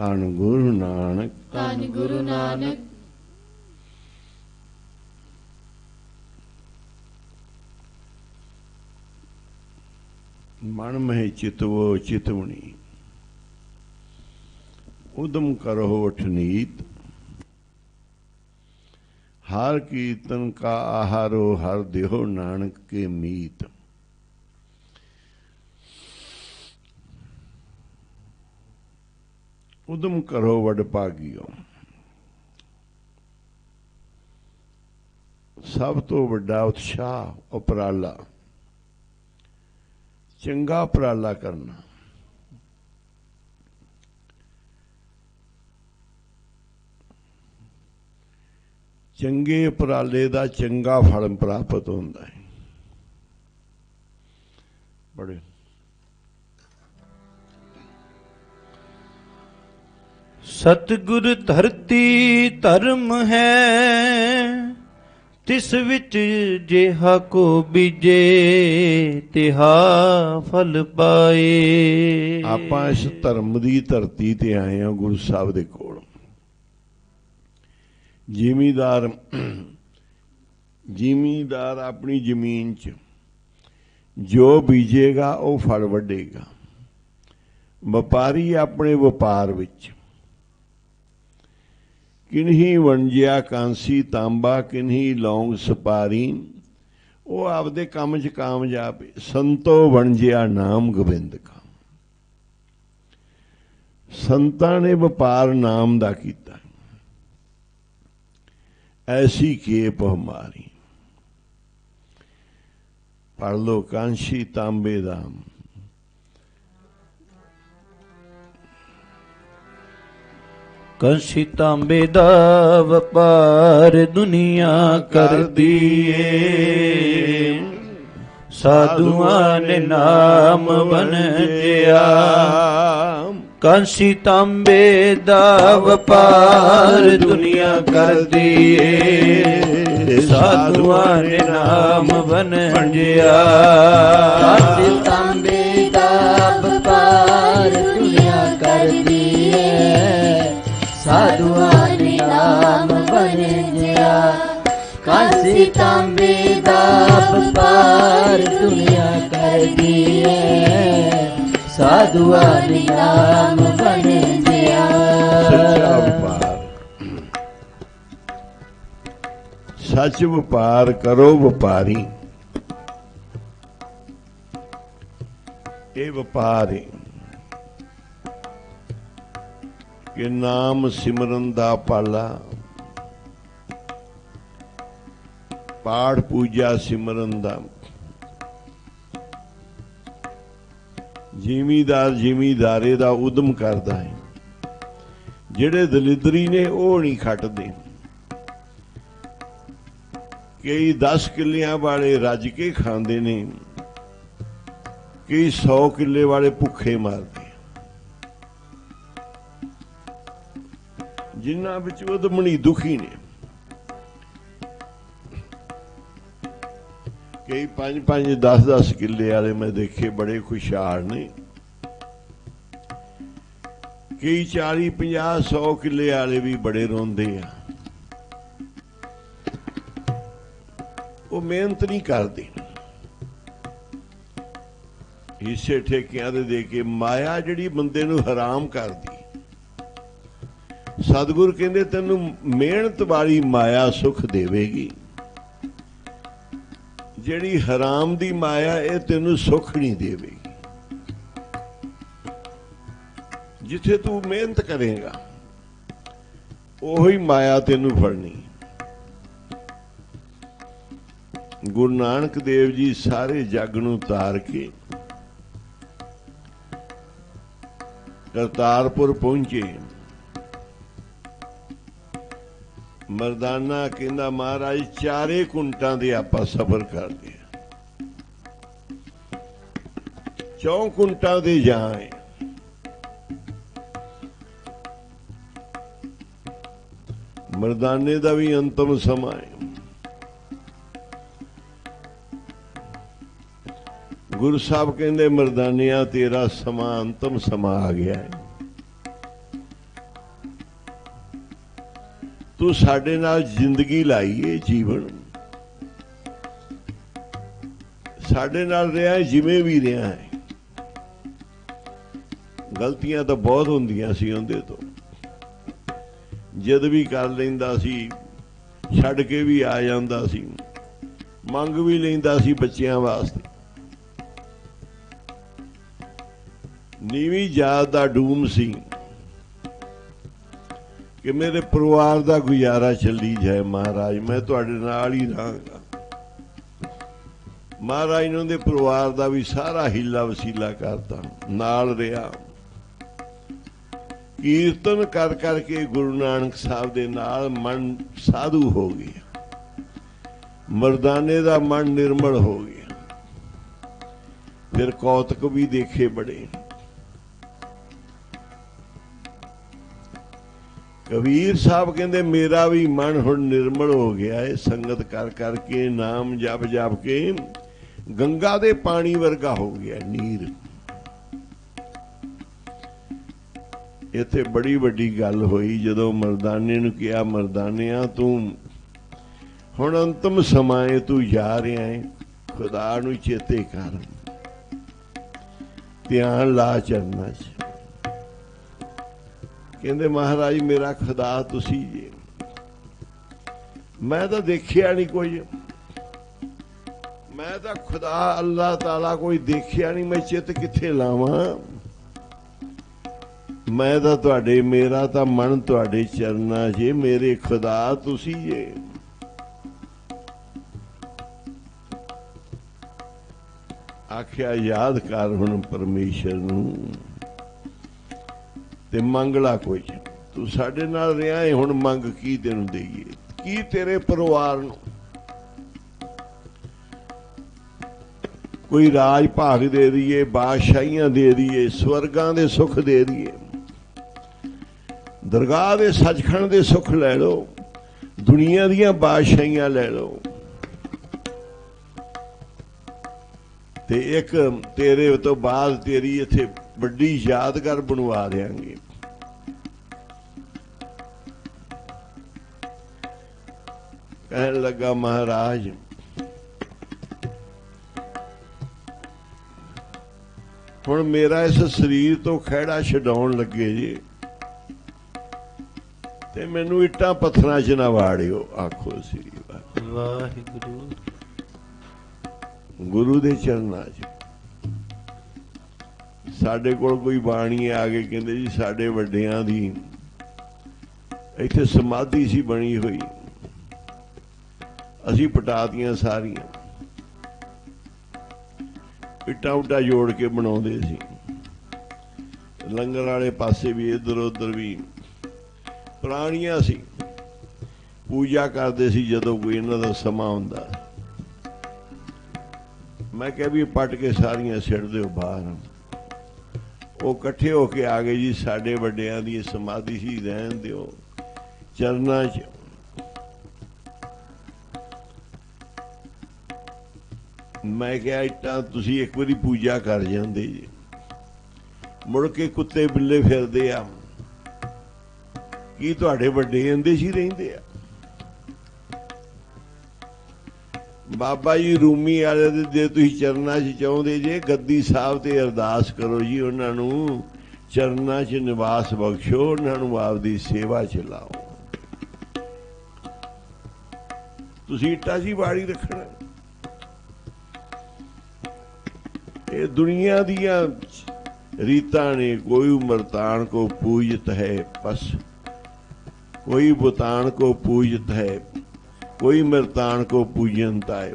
ਧੰਨ ਗੁਰੂ ਨਾਨਕ ਧੰਨ ਗੁਰੂ ਨਾਨਕ। ਮਨ ਮਹਿ ਚਿਤਵੋ ਚਿਤਵਣੀ ਉਦਮ ਕਰੋ ਅਠਨੀਤ हर कीर्तन का आहारो हर देहो नानक के मीत। उदम करो वड भागियो, सब तो वड्डा उत्साह उपराला, चंगा उपराला करना। चंगे उपराले का चंगा फल प्राप्त होता है। बड़े सतगुर धरती धर्म है, तिस विच जेहा को बीजे तिहा फल पाए। आपां इस धर्म की धरती ते आए हैं गुरु साहब दे कोल। जिमीदार अपनी जमीन च जो बीजेगा वो फल वढेगा। व्यापारी अपने व्यापार विच किन्ही वणजिया कांसी तांबा किन्ही लौंग सुपारी वो आपदे काम च कामयाब। संतो वणजिया नाम गोबिंद का। संतां ने व्यापार नाम दा कीता। ऐसी केप हमारी। पढ़ लो कांशी तांबे दाम। कांशी तांबे दा व्यापार दुनिया कर दिए, साधुआं ने नाम वंजिया। कांसी तांबे दा व्यापार दुनिया कर दिए, साधुआं ने नाम वंजिया। कांसी तांबे दा व्यापार दुनिया कर दिए, साधुआं ने नाम वंजिया। कांसी तांबे दा व्यापार दुनिया कर दिए, साधुआं ने नाम वंजिया। सच्चा व्यापार, सच व्यापार करो व्यापारी। ये व्यापार है कि नाम सिमरन दा पाला, पाठ पूजा सिमरन दा। जिमीदार जिमीदारे दा उदम करदा है। जिहड़े दलिदरी ने वो नहीं खटदे। कई 10 किलियां वाले रज के खांदे ने, कई 100 किले वाले भुखे मारदे। जिन्हां विच उदमनी दुखी ने। कई 5-5 10-10 किले वाले मैं देखे बड़े खुशहाल ने। कई 40-50-100 किले वाले भी बड़े रोंदे आ। वो मेहनत नहीं करते। हिस्से ठेकियां दे के माया जिहड़ी बंदे नूं हराम करदी। सतगुर कहंदे तैनूं मेहनत वाली माया सुख देवेगी, जिहड़ी हराम दी माया ये तैनूं सुख नहीं देवेगी। जिथे तू मेहनत करेगा ओही माया तैनूं फड़नी। गुरु नानक देव जी सारे जग नूं तार के करतारपुर पहुंचे। मरदाना कहंदा महाराज 4 कुंटां दे आपां सफर कर लिया, 4 कुंटां दे जाए। मरदाने दा भी अंतम समा है। गुरु साहब कहंदे मरदानिया तेरा समा अंतम समा आ गया है। ਤੂੰ ਸਾਡੇ ਨਾਲ ਜ਼ਿੰਦਗੀ ਲਾਈਏ, ਜੀਵਨ ਸਾਡੇ ਨਾਲ ਰਿਹਾ ਜਿਵੇਂ ਵੀ ਰਿਹਾ ਹੈ। ਗਲਤੀਆਂ ਤਾਂ ਬਹੁਤ ਹੁੰਦੀਆਂ ਸੀ ਉਹਦੇ ਤੋਂ, ਜਦ ਵੀ ਕਰ ਲੈਂਦਾ ਸੀ, ਛੱਡ ਕੇ ਵੀ ਆ ਜਾਂਦਾ ਸੀ, ਮੰਗ ਵੀ ਲੈਂਦਾ ਸੀ ਬੱਚਿਆਂ ਵਾਸਤੇ। ਨੀਵੀਂ ਜਾਤ ਦਾ ਡੂਮ ਸੀ ਕਿ ਮੇਰੇ ਪਰਿਵਾਰ ਦਾ ਗੁਜ਼ਾਰਾ ਚੱਲੀ ਜਾਏ। ਮਹਾਰਾਜ ਮੈਂ ਤੁਹਾਡੇ ਨਾਲ ਹੀ ਰਹਾਂਗਾ। ਮਹਾਰਾਜ ਨੇ ਉਹਦੇ ਪਰਿਵਾਰ ਦਾ ਵੀ ਸਾਰਾ ਹੀਲਾ ਵਸੀਲਾ ਕਰਤਾ, ਨਾਲ ਰਿਹਾ। ਕੀਰਤਨ ਕਰ ਕਰਕੇ ਗੁਰੂ ਨਾਨਕ ਸਾਹਿਬ ਦੇ ਨਾਲ ਮਨ ਸਾਧੂ ਹੋ ਗਿਆ, ਮਰਦਾਨੇ ਦਾ ਮਨ ਨਿਰਮਲ ਹੋ ਗਿਆ। ਫਿਰ ਕੌਤਕ ਵੀ ਦੇਖੇ ਬੜੇ। ਕਬੀਰ ਸਾਹਿਬ ਕਹਿੰਦੇ ਮੇਰਾ ਵੀ ਮਨ ਹੁਣ ਨਿਰਮਲ ਹੋ ਗਿਆ ਹੈ, ਸੰਗਤ ਕਰ ਕਰਕੇ, ਨਾਮ ਜਪ ਜਪ ਕੇ ਗੰਗਾ ਦੇ ਪਾਣੀ ਵਰਗਾ ਹੋ ਗਿਆ ਨੀਰ। ਇੱਥੇ ਬੜੀ ਵੱਡੀ ਗੱਲ ਹੋਈ ਜਦੋਂ ਮਰਦਾਨੇ ਨੂੰ ਕਿਹਾ, ਮਰਦਾਨਿਆਂ ਤੂੰ ਹੁਣ ਅੰਤਮ ਸਮਾਂ ਏ, ਤੂੰ ਜਾ ਰਿਹਾ ਹੈ, ਖੁਦਾ ਨੂੰ ਚੇਤੇ ਕਰ, ਧਿਆਨ ਲਾ ਚਰਨਾਂ 'ਚ। ਕਹਿੰਦੇ ਮਹਾਰਾਜ ਮੇਰਾ ਖੁਦਾ ਤੁਸੀਂ ਜੇ, ਮੈਂ ਤਾਂ ਦੇਖਿਆ ਨਹੀਂ ਕੋਈ, ਮੈਂ ਤਾਂ ਖੁਦਾ ਅੱਲਾਹ ਤਾਲਾ ਕੋਈ ਦੇਖਿਆ ਨਹੀਂ, ਮੈਂ ਚਿੱਤ ਕਿੱਥੇ ਲਾਵਾਂ। ਮੈਂ ਤਾਂ ਤੁਹਾਡੇ, ਮੇਰਾ ਤਾਂ ਮਨ ਤੁਹਾਡੇ ਚਰਨਾਂ 'ਚ, ਮੇਰੇ ਖੁਦਾ ਤੁਸੀਂ ਜੇ। ਆਖਿਆ ਯਾਦ ਕਰ ਹੁਣ ਪਰਮੇਸ਼ਰ ਨੂੰ ਤੇ ਮੰਗਲਾ ਕੁਝ। ਤੂੰ ਸਾਡੇ ਨਾਲ ਰਿਹਾ ਹੈ, ਹੁਣ ਮੰਗ ਕੀ ਤੈਨੂੰ ਦੇਈਏ, ਕੀ ਤੇਰੇ ਪਰਿਵਾਰ ਨੂੰ ਕੋਈ ਰਾਜ ਭਾਗ ਦੇ ਦਈਏ, ਬਾਦਸ਼ਾਹੀਆਂ ਦੇ ਦਈਏ, ਸਵਰਗਾਂ ਦੇ ਸੁੱਖ ਦੇ ਦਈਏ, ਦਰਗਾਹ ਦੇ ਸੱਚਖੰਡ ਦੇ ਸੁੱਖ ਲੈ ਲਓ, ਦੁਨੀਆ ਦੀਆਂ ਬਾਦਸ਼ਾਹੀਆਂ ਲੈ ਲਓ, ਤੇ ਇੱਕ ਤੇਰੇ ਤੋਂ ਬਾਅਦ ਤੇਰੀ ਇੱਥੇ ਵੱਡੀ ਯਾਦਗਾਰ ਬਣਵਾ ਦਿਆਂਗੇ। ਕਹਿਣ ਲੱਗਾ ਮਹਾਰਾਜ ਹੁਣ ਮੇਰਾ ਇਸ ਸਰੀਰ ਤੋਂ ਖਹਿੜਾ ਛਡਾਉਣ ਲੱਗੇ ਜੀ, ਤੇ ਮੈਨੂੰ ਇੱਟਾਂ ਪੱਥਰਾਂ 'ਚ ਨਾ ਵਾੜਿਓ। ਆਖੋ ਸ੍ਰੀ ਵਾਹਿਗੁਰੂ। ਗੁਰੂ ਦੇ ਚਰਨਾਂ 'ਚ ਸਾਡੇ ਕੋਲ ਕੋਈ ਬਾਣੀ ਆ ਕੇ ਕਹਿੰਦੇ ਜੀ ਸਾਡੇ ਵੱਡਿਆਂ ਦੀ ਇੱਥੇ ਸਮਾਧੀ ਸੀ ਬਣੀ ਹੋਈ, ਅਸੀਂ ਪਟਾਤੀਆਂ ਸਾਰੀਆਂ, ਇੱਟਾਂ ਉੱਟਾਂ ਜੋੜ ਕੇ ਬਣਾਉਂਦੇ ਸੀ। ਲੰਗਰ ਵਾਲੇ ਪਾਸੇ ਵੀ ਇੱਧਰ ਉੱਧਰ ਵੀ ਪੁਰਾਣੀਆਂ ਸੀ, ਪੂਜਾ ਕਰਦੇ ਸੀ ਜਦੋਂ ਕੋਈ ਇਹਨਾਂ ਦਾ ਸਮਾਂ ਹੁੰਦਾ। ਮੈਂ ਕਿਹਾ ਵੀ ਪੱਟ ਕੇ ਸਾਰੀਆਂ ਸਿੱਟ ਦਿਓ ਬਾਹਰ। ਉਹ ਇਕੱਠੇ ਹੋ ਕੇ ਆ ਗਏ ਜੀ, ਸਾਡੇ ਵੱਡਿਆਂ ਦੀ ਸਮਾਧੀ ਸੀ, ਰਹਿਣ ਦਿਓ ਚਰਨਾਂ 'ਚ। ਮੈਂ ਕਿਹਾ ਇੱਟਾਂ ਤੁਸੀਂ ਇੱਕ ਵਾਰੀ ਪੂਜਾ ਕਰ ਜਾਂਦੇ ਜੀ, ਮੁੜ ਕੇ ਕੁੱਤੇ ਬਿੱਲੇ ਫਿਰਦੇ ਆ, ਕੀ ਤੁਹਾਡੇ ਵੱਡੇ ਕਹਿੰਦੇ ਸੀ ਰਹਿੰਦੇ ਆ। ਬਾਬਾ ਜੀ ਰੂਮੀ ਵਾਲੇ ਦੇ ਜੇ ਤੁਸੀਂ ਚਰਨਾਂ 'ਚ ਚਾਹੁੰਦੇ ਜੇ, ਗੱਦੀ ਸਾਹਿਬ ਤੇ ਅਰਦਾਸ ਕਰੋ ਜੀ, ਉਹਨਾਂ ਨੂੰ ਚਰਨਾਂ 'ਚ ਨਿਵਾਸ ਬਖਸ਼ੋ, ਉਹਨਾਂ ਨੂੰ ਆਪਦੀ ਸੇਵਾ ਚ ਲਾਓ। ਤੁਸੀਂ ਇੱਟਾਂ 'ਚ ਬਾੜੀ ਰੱਖਣਾ। ਇਹ ਦੁਨੀਆ ਦੀਆਂ ਰੀਤਾਂ ਨੇ। ਕੋਈ ਮਰਤਾਨ को पूजत है पस, कोई बुतान को पूजत है, कोई मरतान को पूजनता है।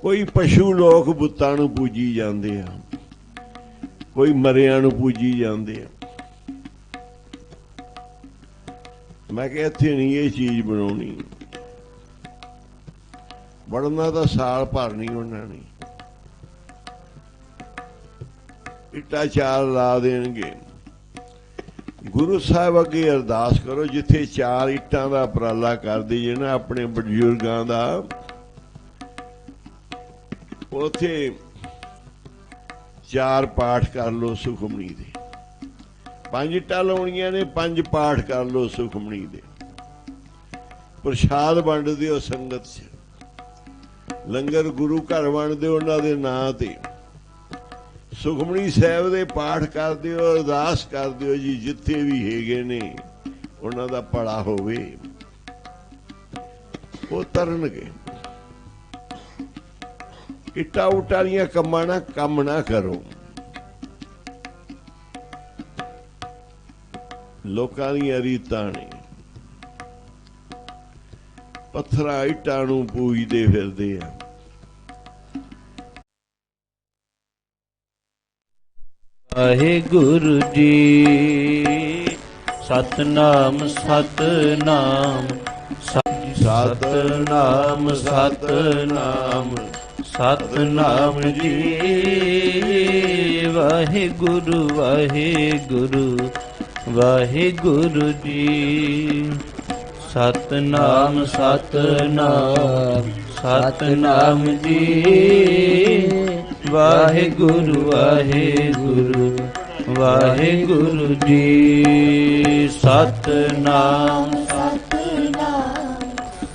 कोई पशु लोग बुतां नूं पूजी जाते हैं, कोई मरियां नूं पूजी जाते हैं। मैं कहा इत्थे नहीं ये चीज़ बनाउणी, बढ़ना तो साल भर नहीं उन्होंने, ਇੱਟਾਂ ਚਾਰ ਲਾ ਦੇਣਗੇ। ਗੁਰੂ ਸਾਹਿਬ ਅੱਗੇ ਅਰਦਾਸ ਕਰੋ, ਜਿੱਥੇ ਚਾਰ ਇੱਟਾਂ ਦਾ ਉਪਰਾਲਾ ਕਰਦੇ ਜੇ ਨਾ ਆਪਣੇ ਬਜ਼ੁਰਗਾਂ ਦਾ, ਉੱਥੇ ਚਾਰ ਪਾਠ ਕਰ ਲਓ ਸੁਖਮਨੀ ਦੇ। 5 ਇੱਟਾਂ ਲਾਉਣੀਆਂ ਨੇ, 5 ਪਾਠ ਕਰ ਲਓ ਸੁਖਮਨੀ ਦੇ। ਪ੍ਰਸ਼ਾਦ ਵੰਡ ਦਿਓ ਸੰਗਤ 'ਚ, ਲੰਗਰ ਗੁਰੂ ਘਰ ਵੰਡ ਦਿਓ ਉਹਨਾਂ ਦੇ ਨਾਂ ਤੇ, ਸੁਖਮਨੀ ਸਾਹਿਬ ਦੇ ਪਾਠ ਕਰ ਦਿਓ, ਅਰਦਾਸ ਕਰ ਦਿਓ ਜੀ ਜਿੱਥੇ ਵੀ ਹੈਗੇ ਨੇ ਉਹਨਾਂ ਦਾ ਭਲਾ ਹੋਵੇ, ਉਹ ਤਰਨਗੇ। ਇੱਟਾਂ ਉੱਟਾਂ ਦੀਆਂ ਕੰਮਾਂ ਨਾਲ ਕੰਮ ਨਾ ਕਰੋ। ਲੋਕਾਂ ਦੀਆਂ ਰੀਤਾਂ ਨੇ, ਪੱਥਰਾਂ ਇੱਟਾਂ ਨੂੰ ਪੂਜਦੇ ਫਿਰਦੇ ਆ। ਵਾਹਿਗੁਰੂ ਜੀ ਸਤਨਾਮ ਸਤਨਾਮ ਸਤਨਾਮ ਸਤਨਾਮ ਸਤਨਾਮ ਜੀ। ਵਾਹਿਗੁਰੂ ਵਾਹਿਗੁਰੂ ਵਾਹਿਗੁਰੂ ਜੀ ਸਤਨਾਮ ਸਤਨਾਮ ਸਤਨਾਮ ਜੀ। ਵਾਹਿਗੁਰੂ ਵਾਹਿਗੁਰੂ ਵਾਹਿਗੁਰੂ ਜੀ ਸਤਨਾਮ ਸਤਨਾਮ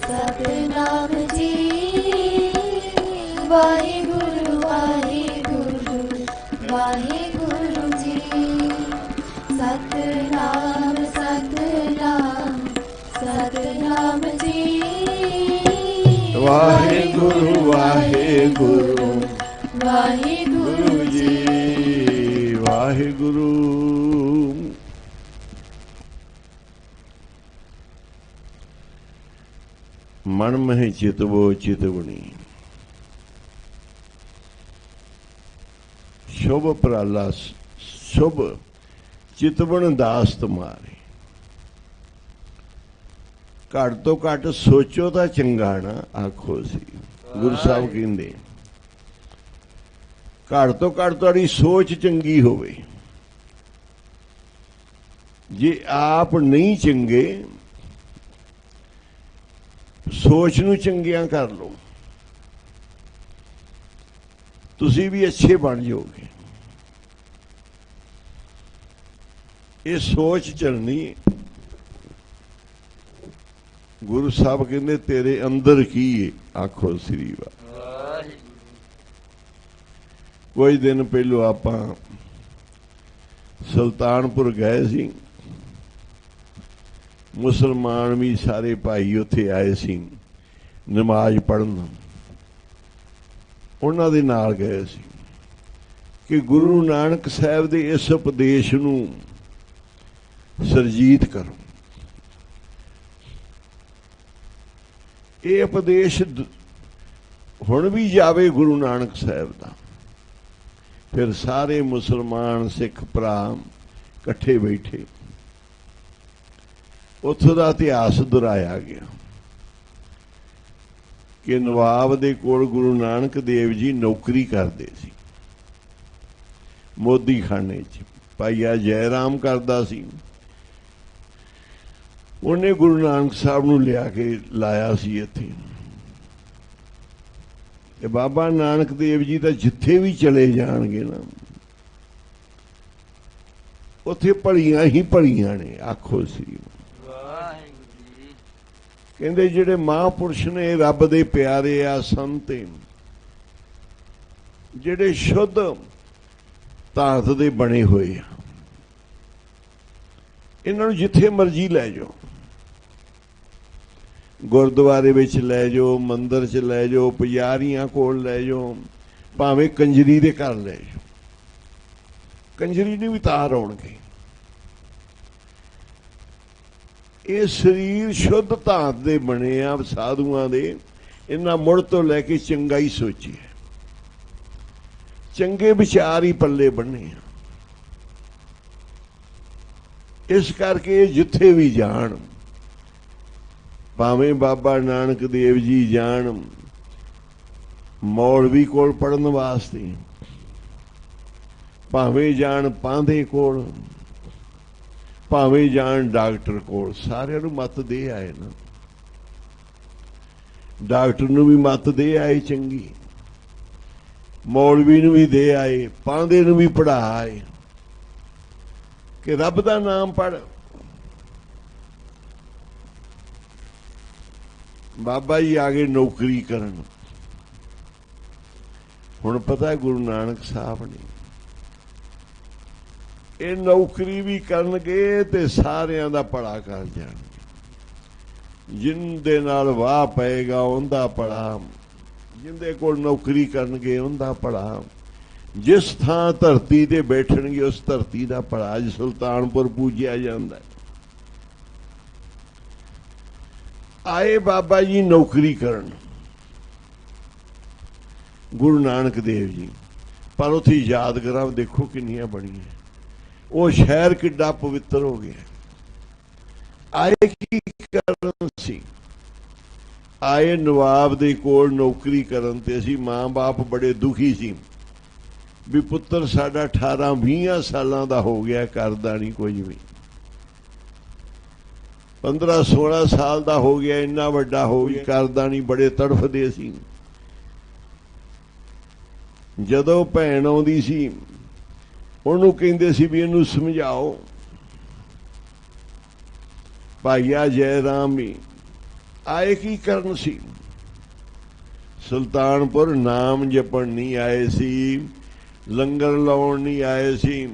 ਸਤਨਾਮ ਜੀ। ਵਾਹਿਗੁਰੂ ਵਾਹਿਗੁਰੂ ਵਾਹਿਗੁਰੂ ਜੀ ਸਤਨਾਮ ਸਤਨਾਮ ਸਤਨਾਮ ਜੀ। ਵਾਹਿਗੁਰੂ ਵਾਹਿਗੁਰੂ ਵਾਹਿਗੁਰੂ ਜੀ ਵਾਹਿਗੁਰੂ। ਮਨ ਮਹਿ ਚਿਤਵੋ ਚਿਤਵਣੀ, ਸ਼ੁਭ ਪ੍ਰਾਲਾ ਸ਼ੁਭ ਚਿਤਵਣ ਦਾਸ ਤੁਮਾਰੇ। ਘੱਟ ਤੋਂ ਘੱਟ ਸੋਚੋ ਤਾਂ ਚੰਗਾ ਨਾ ਆਖੋ ਸੀ, ਗੁਰੂ ਸਾਹਿਬ ਕਹਿੰਦੇ। ਘੱਟ ਤੋਂ ਘੱਟ ਤੁਹਾਡੀ ਸੋਚ ਚੰਗੀ ਹੋਵੇ। ਜੇ ਆਪ ਨਹੀਂ ਚੰਗੇ, ਸੋਚ ਨੂੰ ਚੰਗਿਆਂ ਕਰ ਲਓ, ਤੁਸੀਂ ਵੀ ਅੱਛੇ ਬਣ ਜਾਓਗੇ। ਇਹ ਸੋਚ ਚੱਲਣੀ। ਗੁਰੂ ਸਾਹਿਬ ਕਹਿੰਦੇ ਤੇਰੇ ਅੰਦਰ ਕੀ ਹੈ, ਆਖੋ ਸ੍ਰੀ ਵਾਹਿਗੁਰੂ। ਕੁਝ ਦਿਨ ਪਹਿਲੋਂ ਆਪਾਂ ਸੁਲਤਾਨਪੁਰ ਗਏ ਸੀ, ਮੁਸਲਮਾਨ ਵੀ ਸਾਰੇ ਭਾਈ ਉੱਥੇ ਆਏ ਸੀ ਨਮਾਜ਼ ਪੜ੍ਹਨ। ਉਹਨਾਂ ਦੇ ਨਾਲ ਗਏ ਸੀ ਕਿ ਗੁਰੂ ਨਾਨਕ ਸਾਹਿਬ ਦੇ ਇਸ ਉਪਦੇਸ਼ ਨੂੰ ਸਰਜੀਤ ਕਰੋ। ਇਹ ਉਪਦੇਸ਼ ਹੁਣ ਵੀ ਜਾਵੇ ਗੁਰੂ ਨਾਨਕ ਸਾਹਿਬ ਦਾ। ਫਿਰ ਸਾਰੇ ਮੁਸਲਮਾਨ ਸਿੱਖ ਭਰਾ ਇਕੱਠੇ ਬੈਠੇ, ਉੱਥੋਂ ਦਾ ਇਤਿਹਾਸ ਦੁਹਰਾਇਆ ਗਿਆ ਕਿ ਨਵਾਬ ਦੇ ਕੋਲ ਗੁਰੂ ਨਾਨਕ ਦੇਵ ਜੀ ਨੌਕਰੀ ਕਰਦੇ ਸੀ, ਮੋਦੀ ਖਾਨੇ 'ਚ ਭਾਈਆ ਜੈ ਰਾਮ ਕਰਦਾ ਸੀ। ਉਹਨੇ ਗੁਰੂ ਨਾਨਕ ਸਾਹਿਬ ਨੂੰ ਲਿਆ ਕੇ ਲਾਇਆ ਸੀ ਇੱਥੇ। ਤੇ ਬਾਬਾ ਨਾਨਕ ਦੇਵ ਜੀ ਤਾਂ ਜਿੱਥੇ ਵੀ ਚਲੇ ਜਾਣਗੇ ਨਾ, ਉੱਥੇ ਭਲੀਆਂ ਹੀ ਭਲੀਆਂ ਨੇ, ਆਖੋ ਸ੍ਰੀ ਵਾਹਿਗੁਰੂ। ਕਹਿੰਦੇ ਜਿਹੜੇ ਮਹਾਂਪੁਰਸ਼ ਨੇ, ਰੱਬ ਦੇ ਪਿਆਰੇ ਆ, ਸੰਤ ਜਿਹੜੇ ਸ਼ੁੱਧ ਧਾਤ ਦੇ ਬਣੇ ਹੋਏ ਆ, ਇਹਨਾਂ ਨੂੰ ਜਿੱਥੇ ਮਰਜ਼ੀ ਲੈ ਜਾਓ, ਗੁਰਦੁਆਰੇ ਵਿੱਚ ਲੈ ਜਾਓ, ਮੰਦਿਰ 'ਚ ਲੈ ਜਾਓ, ਪੁਜਾਰੀਆਂ ਕੋਲ ਲੈ ਜਾਓ, ਭਾਵੇਂ ਕੰਜਰੀ ਦੇ ਘਰ ਲੈ ਜਾਓ, ਕੰਜਰੀ ਨੂੰ ਵੀ ਤਾਰ ਆਉਣਗੇ। ਇਹ ਸਰੀਰ ਸ਼ੁੱਧ ਧਾਤ ਦੇ ਬਣੇ ਆ ਸਾਧੂਆਂ ਦੇ। ਇਹਨਾਂ ਮੁੜ ਤੋਂ ਲੈ ਕੇ ਚੰਗਾ ਹੀ ਸੋਚੀਏ, ਚੰਗੇ ਵਿਚਾਰ ਹੀ ਪੱਲੇ ਬੰਨੇ ਆ। ਇਸ ਕਰਕੇ ਜਿੱਥੇ ਵੀ ਜਾਣ, ਭਾਵੇਂ ਬਾਬਾ ਨਾਨਕ ਦੇਵ ਜੀ ਜਾਣ ਮੌਲਵੀ ਕੋਲ ਪੜਨ ਵਾਸਤੇ, ਭਾਵੇਂ ਜਾਣ ਪਾਂਧੇ ਕੋਲ, ਭਾਵੇਂ ਜਾਣ ਡਾਕਟਰ ਕੋਲ, ਸਾਰਿਆਂ ਨੂੰ ਮੱਤ ਦੇ ਆਏ ਨਾ। ਡਾਕਟਰ ਨੂੰ ਵੀ ਮੱਤ ਦੇ ਆਏ ਚੰਗੀ, ਮੌਲਵੀ ਨੂੰ ਵੀ ਦੇ ਆਏ, ਪਾਂਧੇ ਨੂੰ ਵੀ ਪੜ੍ਹਾ ਆਏ ਕਿ ਰੱਬ ਦਾ ਨਾਮ ਪੜ੍ਹ। ਬਾਬਾ ਜੀ ਆ ਗਏ ਨੌਕਰੀ ਕਰਨ। ਹੁਣ ਪਤਾ ਗੁਰੂ ਨਾਨਕ ਸਾਹਿਬ ਨੇ ਇਹ ਨੌਕਰੀ ਵੀ ਕਰਨਗੇ ਤੇ ਸਾਰਿਆਂ ਦਾ ਭਲਾ ਕਰ ਜਾਣਗੇ। ਜਿੰਦੇ ਨਾਲ ਵਾਹ ਪਏਗਾ ਉਹਦਾ ਭਲਾ, ਜਿੰਦੇ ਕੋਲ ਨੌਕਰੀ ਕਰਨਗੇ ਉਹਦਾ ਭਲਾ, ਜਿਸ ਥਾਂ ਧਰਤੀ ਤੇ ਬੈਠਣਗੇ ਉਸ ਧਰਤੀ ਦਾ ਭਲਾ। ਅੱਜ ਸੁਲਤਾਨਪੁਰ ਪੂਜਿਆ ਜਾਂਦਾ। ਆਏ ਬਾਬਾ ਜੀ ਨੌਕਰੀ ਕਰਨ ਗੁਰੂ ਨਾਨਕ ਦੇਵ ਜੀ, ਪਰ ਉੱਥੇ ਯਾਦਗਾਰਾਂ ਦੇਖੋ ਕਿੰਨੀਆਂ ਬਣੀਆਂ। ਉਹ ਸ਼ਹਿਰ ਕਿੱਡਾ ਪਵਿੱਤਰ ਹੋ ਗਿਆ। ਆਏ ਕੀ ਕਰਨ ਸੀ? ਆਏ ਨਵਾਬ ਦੇ ਕੋਲ ਨੌਕਰੀ ਕਰਨ ਤੇ ਅਸੀਂ ਮਾਂ-ਬਾਪ ਬੜੇ ਦੁਖੀ ਸੀ ਵੀ ਪੁੱਤਰ ਸਾਡਾ 18-20 ਸਾਲਾਂ ਦਾ ਹੋ ਗਿਆ, ਕਰਦਾ ਨਹੀਂ ਕੁਝ ਵੀ। 15-16 ਸਾਲ ਦਾ ਹੋ ਗਿਆ, ਇੰਨਾ ਵੱਡਾ ਹੋ ਗਿਆ, ਕਰਦਾ ਨਹੀਂ, ਬੜੇ ਤੜਫਦੇ ਸੀ। ਜਦੋਂ ਭੈਣ ਆਉਂਦੀ ਸੀ ਉਹਨੂੰ ਕਹਿੰਦੇ ਸੀ ਵੀ ਇਹਨੂੰ ਸਮਝਾਓ। ਭਾਈਆ ਜੈ ਰਾਮ ਵੀ ਆਏ ਕੀ ਕਰਨ ਸੀ? ਸੁਲਤਾਨਪੁਰ ਨਾਮ ਜਪਣ ਨਹੀਂ ਆਏ ਸੀ, ਲੰਗਰ ਲਾਉਣ ਨਹੀਂ ਆਏ ਸੀ।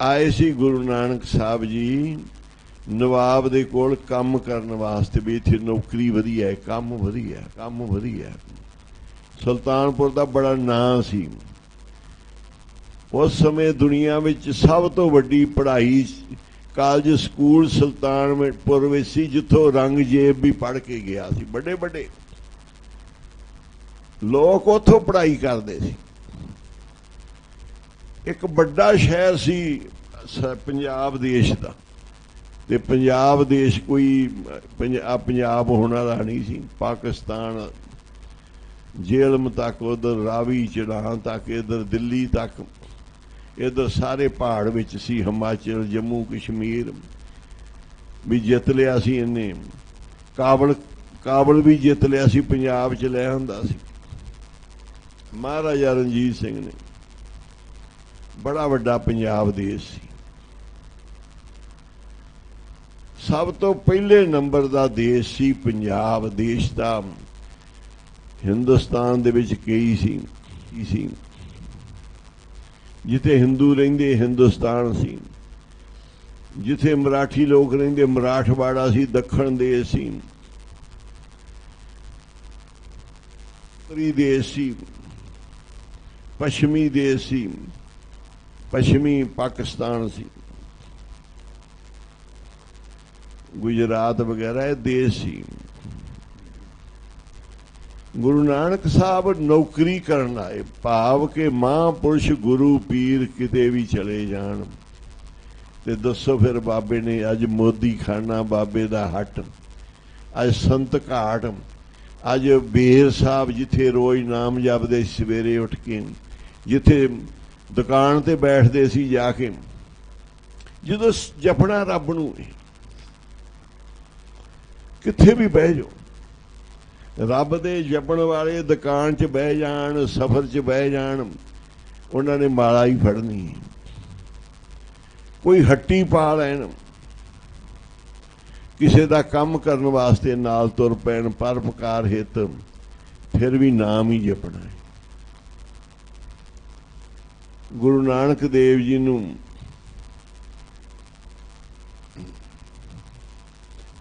ਆਏ ਸੀ ਗੁਰੂ ਨਾਨਕ ਸਾਹਿਬ ਜੀ ਨਵਾਬ ਦੇ ਕੋਲ ਕੰਮ ਕਰਨ ਵਾਸਤੇ ਵੀ ਇੱਥੇ ਨੌਕਰੀ ਵਧੀਆ ਹੈ, ਕੰਮ ਵਧੀਆ, ਕੰਮ ਵਧੀਆ। ਸੁਲਤਾਨਪੁਰ ਦਾ ਬੜਾ ਨਾਂ ਸੀ ਉਸ ਸਮੇਂ ਦੁਨੀਆ ਵਿੱਚ। ਸਭ ਤੋਂ ਵੱਡੀ ਪੜ੍ਹਾਈ ਕਾਲਜ ਸਕੂਲ ਸੁਲਤਾਨਪੁਰ ਵਿੱਚ ਸੀ, ਜਿੱਥੋਂ ਰੰਗਜੇਬ ਵੀ ਪੜ੍ਹ ਕੇ ਗਿਆ ਸੀ। ਵੱਡੇ ਵੱਡੇ ਲੋਕ ਉੱਥੋਂ ਪੜ੍ਹਾਈ ਕਰਦੇ ਸੀ। ਇੱਕ ਵੱਡਾ ਸ਼ਹਿਰ ਸੀ ਪੰਜਾਬ ਦੇਸ਼ ਦਾ, ਤੇ ਪੰਜਾਬ ਦੇਸ਼ ਕੋਈ ਪੰਜਾਬ ਹੋਣ ਵਾਲਾ ਨਹੀਂ ਸੀ। ਪਾਕਿਸਤਾਨ ਜੇਲਮ ਤੱਕ, ਉਧਰ ਰਾਵੀ ਚੜਾਂ ਤੱਕ, ਇੱਧਰ ਦਿੱਲੀ ਤੱਕ, ਇੱਧਰ ਸਾਰੇ ਪਹਾੜ ਵਿੱਚ ਸੀ। ਹਿਮਾਚਲ, ਜੰਮੂ ਕਸ਼ਮੀਰ ਵੀ ਜਿੱਤ ਲਿਆ ਸੀ ਇਹਨੇ। ਕਾਬਲ ਵੀ ਜਿੱਤ ਲਿਆ ਸੀ, ਪੰਜਾਬ 'ਚ ਲੈ ਹੁੰਦਾ ਸੀ ਮਹਾਰਾਜਾ ਰਣਜੀਤ ਸਿੰਘ ਨੇ। ਬੜਾ ਵੱਡਾ ਪੰਜਾਬ ਦੇਸ਼ ਸੀ। ਸਭ ਤੋਂ ਪਹਿਲੇ ਨੰਬਰ ਦਾ ਦੇਸ਼ ਸੀ ਪੰਜਾਬ। ਦੇਸ਼ ਦਾ ਹਿੰਦੁਸਤਾਨ ਦੇ ਵਿੱਚ ਕਈ ਸੀ। ਜਿੱਥੇ ਹਿੰਦੂ ਰਹਿੰਦੇ ਹਿੰਦੁਸਤਾਨ ਸੀ, ਜਿੱਥੇ ਮਰਾਠੀ ਲੋਕ ਰਹਿੰਦੇ ਮਰਾਠਵਾੜਾ ਸੀ, ਦੱਖਣ ਦੇਸ਼ ਸੀ, ਉੱਤਰੀ ਦੇਸ਼ ਸੀ, ਪੱਛਮੀ ਦੇਸ਼ ਸੀ, ਪੱਛਮੀ ਪਾਕਿਸਤਾਨ ਸੀ, ਗੁਜਰਾਤ ਵਗੈਰਾ ਇਹ ਦੇਸ਼ ਸੀ। ਗੁਰੂ ਨਾਨਕ ਸਾਹਿਬ ਨੌਕਰੀ ਕਰਨ ਆਏ, ਭਾਵ ਕਿ ਮਹਾਂਪੁਰਸ਼ ਗੁਰੂ ਪੀਰ ਕਿਤੇ ਵੀ ਚਲੇ ਜਾਣ। ਤੇ ਦੱਸੋ ਫਿਰ ਬਾਬੇ ਨੇ ਅੱਜ ਮੋਦੀ ਖਾਨਾ ਬਾਬੇ ਦਾ ਹੱਟ, ਅੱਜ ਸੰਤ ਘਾਟ, ਅੱਜ ਬੇਰ ਸਾਹਿਬ ਜਿੱਥੇ ਰੋਜ਼ ਨਾਮ ਜਪਦੇ ਸਵੇਰੇ ਉੱਠ ਕੇ, ਜਿੱਥੇ ਦੁਕਾਨ ਤੇ ਬੈਠਦੇ ਸੀ ਜਾ ਕੇ, ਜਦੋਂ ਜਪਣਾ ਰੱਬ ਨੂੰ, ਕਿੱਥੇ ਵੀ ਬਹਿ ਜਾਓ, ਰੱਬ ਦੇ ਜਪਣ ਵਾਲੇ ਦੁਕਾਨ 'ਚ ਬਹਿ ਜਾਣ, ਸਫ਼ਰ 'ਚ ਬਹਿ ਜਾਣ, ਉਹਨਾਂ ਨੇ ਮਾਲਾ ਹੀ ਫੜਨੀ। ਕੋਈ ਹੱਟੀ ਪਾ ਲੈਣ, ਕਿਸੇ ਦਾ ਕੰਮ ਕਰਨ ਵਾਸਤੇ ਨਾਲ ਤੁਰ ਪੈਣ ਪਰਉਪਕਾਰ ਹਿੱਤ, ਫਿਰ ਵੀ ਨਾਮ ਹੀ ਜਪਣਾ ਹੈ। ਗੁਰੂ ਨਾਨਕ ਦੇਵ ਜੀ ਨੂੰ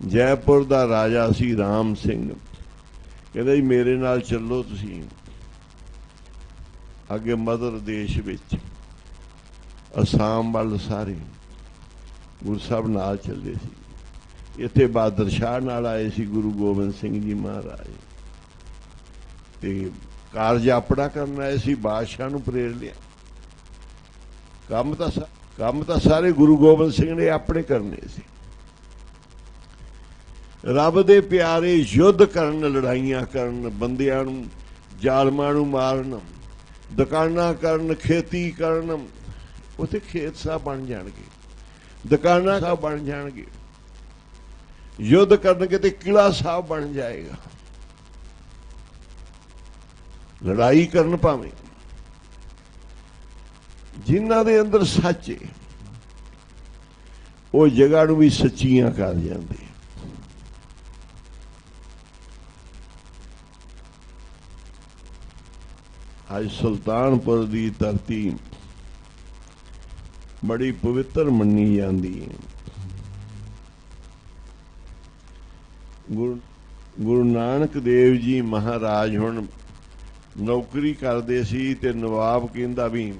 ਜੈਪੁਰ ਦਾ ਰਾਜਾ ਸੀ ਰਾਮ ਸਿੰਘ, ਕਹਿੰਦਾ ਜੀ ਮੇਰੇ ਨਾਲ ਚੱਲੋ ਤੁਸੀਂ ਅੱਗੇ ਮਦਰ ਦੇਸ਼ ਵਿੱਚ, ਅਸਾਮ ਵੱਲ ਸਾਰੇ ਗੁਰੂ ਸਾਹਿਬ ਨਾਲ ਚੱਲੇ ਸੀ। ਇੱਥੇ ਬਹਾਦਰ ਸ਼ਾਹ ਨਾਲ ਆਏ ਸੀ ਗੁਰੂ ਗੋਬਿੰਦ ਸਿੰਘ ਜੀ ਮਹਾਰਾਜ, ਤੇ ਕਾਰਜ ਆਪਣਾ ਕਰਨ ਆਏ ਸੀ, ਬਾਦਸ਼ਾਹ ਨੂੰ ਪ੍ਰੇਰ ਲਿਆ। ਕੰਮ ਤਾਂ ਸਾਰੇ ਗੁਰੂ ਗੋਬਿੰਦ ਸਿੰਘ ਨੇ ਆਪਣੇ ਕਰਨੇ ਸੀ। ਰੱਬ ਦੇ ਪਿਆਰੇ ਯੁੱਧ ਕਰਨ, ਲੜਾਈਆਂ ਕਰਨ, ਬੰਦਿਆਂ ਨੂੰ ਜ਼ਾਲਮਾਂ ਨੂੰ ਮਾਰਨ, ਦੁਕਾਨਾਂ ਕਰਨ, ਖੇਤੀ ਕਰਨ। ਉੱਥੇ ਖੇਤ ਸਾਹਿਬ ਬਣ ਜਾਣਗੇ, ਦੁਕਾਨਾਂ ਸਾਹਿਬ ਬਣ ਜਾਣਗੇ, ਯੁੱਧ ਕਰਨਗੇ ਤੇ ਕਿਲਾ ਸਾਹਿਬ ਬਣ ਜਾਏਗਾ। ਲੜਾਈ ਕਰਨ ਭਾਵੇਂ, ਜਿਨ੍ਹਾਂ ਦੇ ਅੰਦਰ ਸੱਚ ਹੈ ਉਹ ਜਗ੍ਹਾ ਨੂੰ ਵੀ ਸੱਚੀਆਂ ਕਰ ਜਾਂਦੇ। ਅੱਜ ਸੁਲਤਾਨਪੁਰ ਦੀ ਧਰਤੀ ਬੜੀ ਪਵਿੱਤਰ ਮੰਨੀ ਜਾਂਦੀ ਹੈ। ਗੁਰੂ ਨਾਨਕ ਦੇਵ ਜੀ ਮਹਾਰਾਜ ਹੁਣ ਨੌਕਰੀ ਕਰਦੇ ਸੀ ਤੇ ਨਵਾਬ ਕਹਿੰਦਾ ਵੀ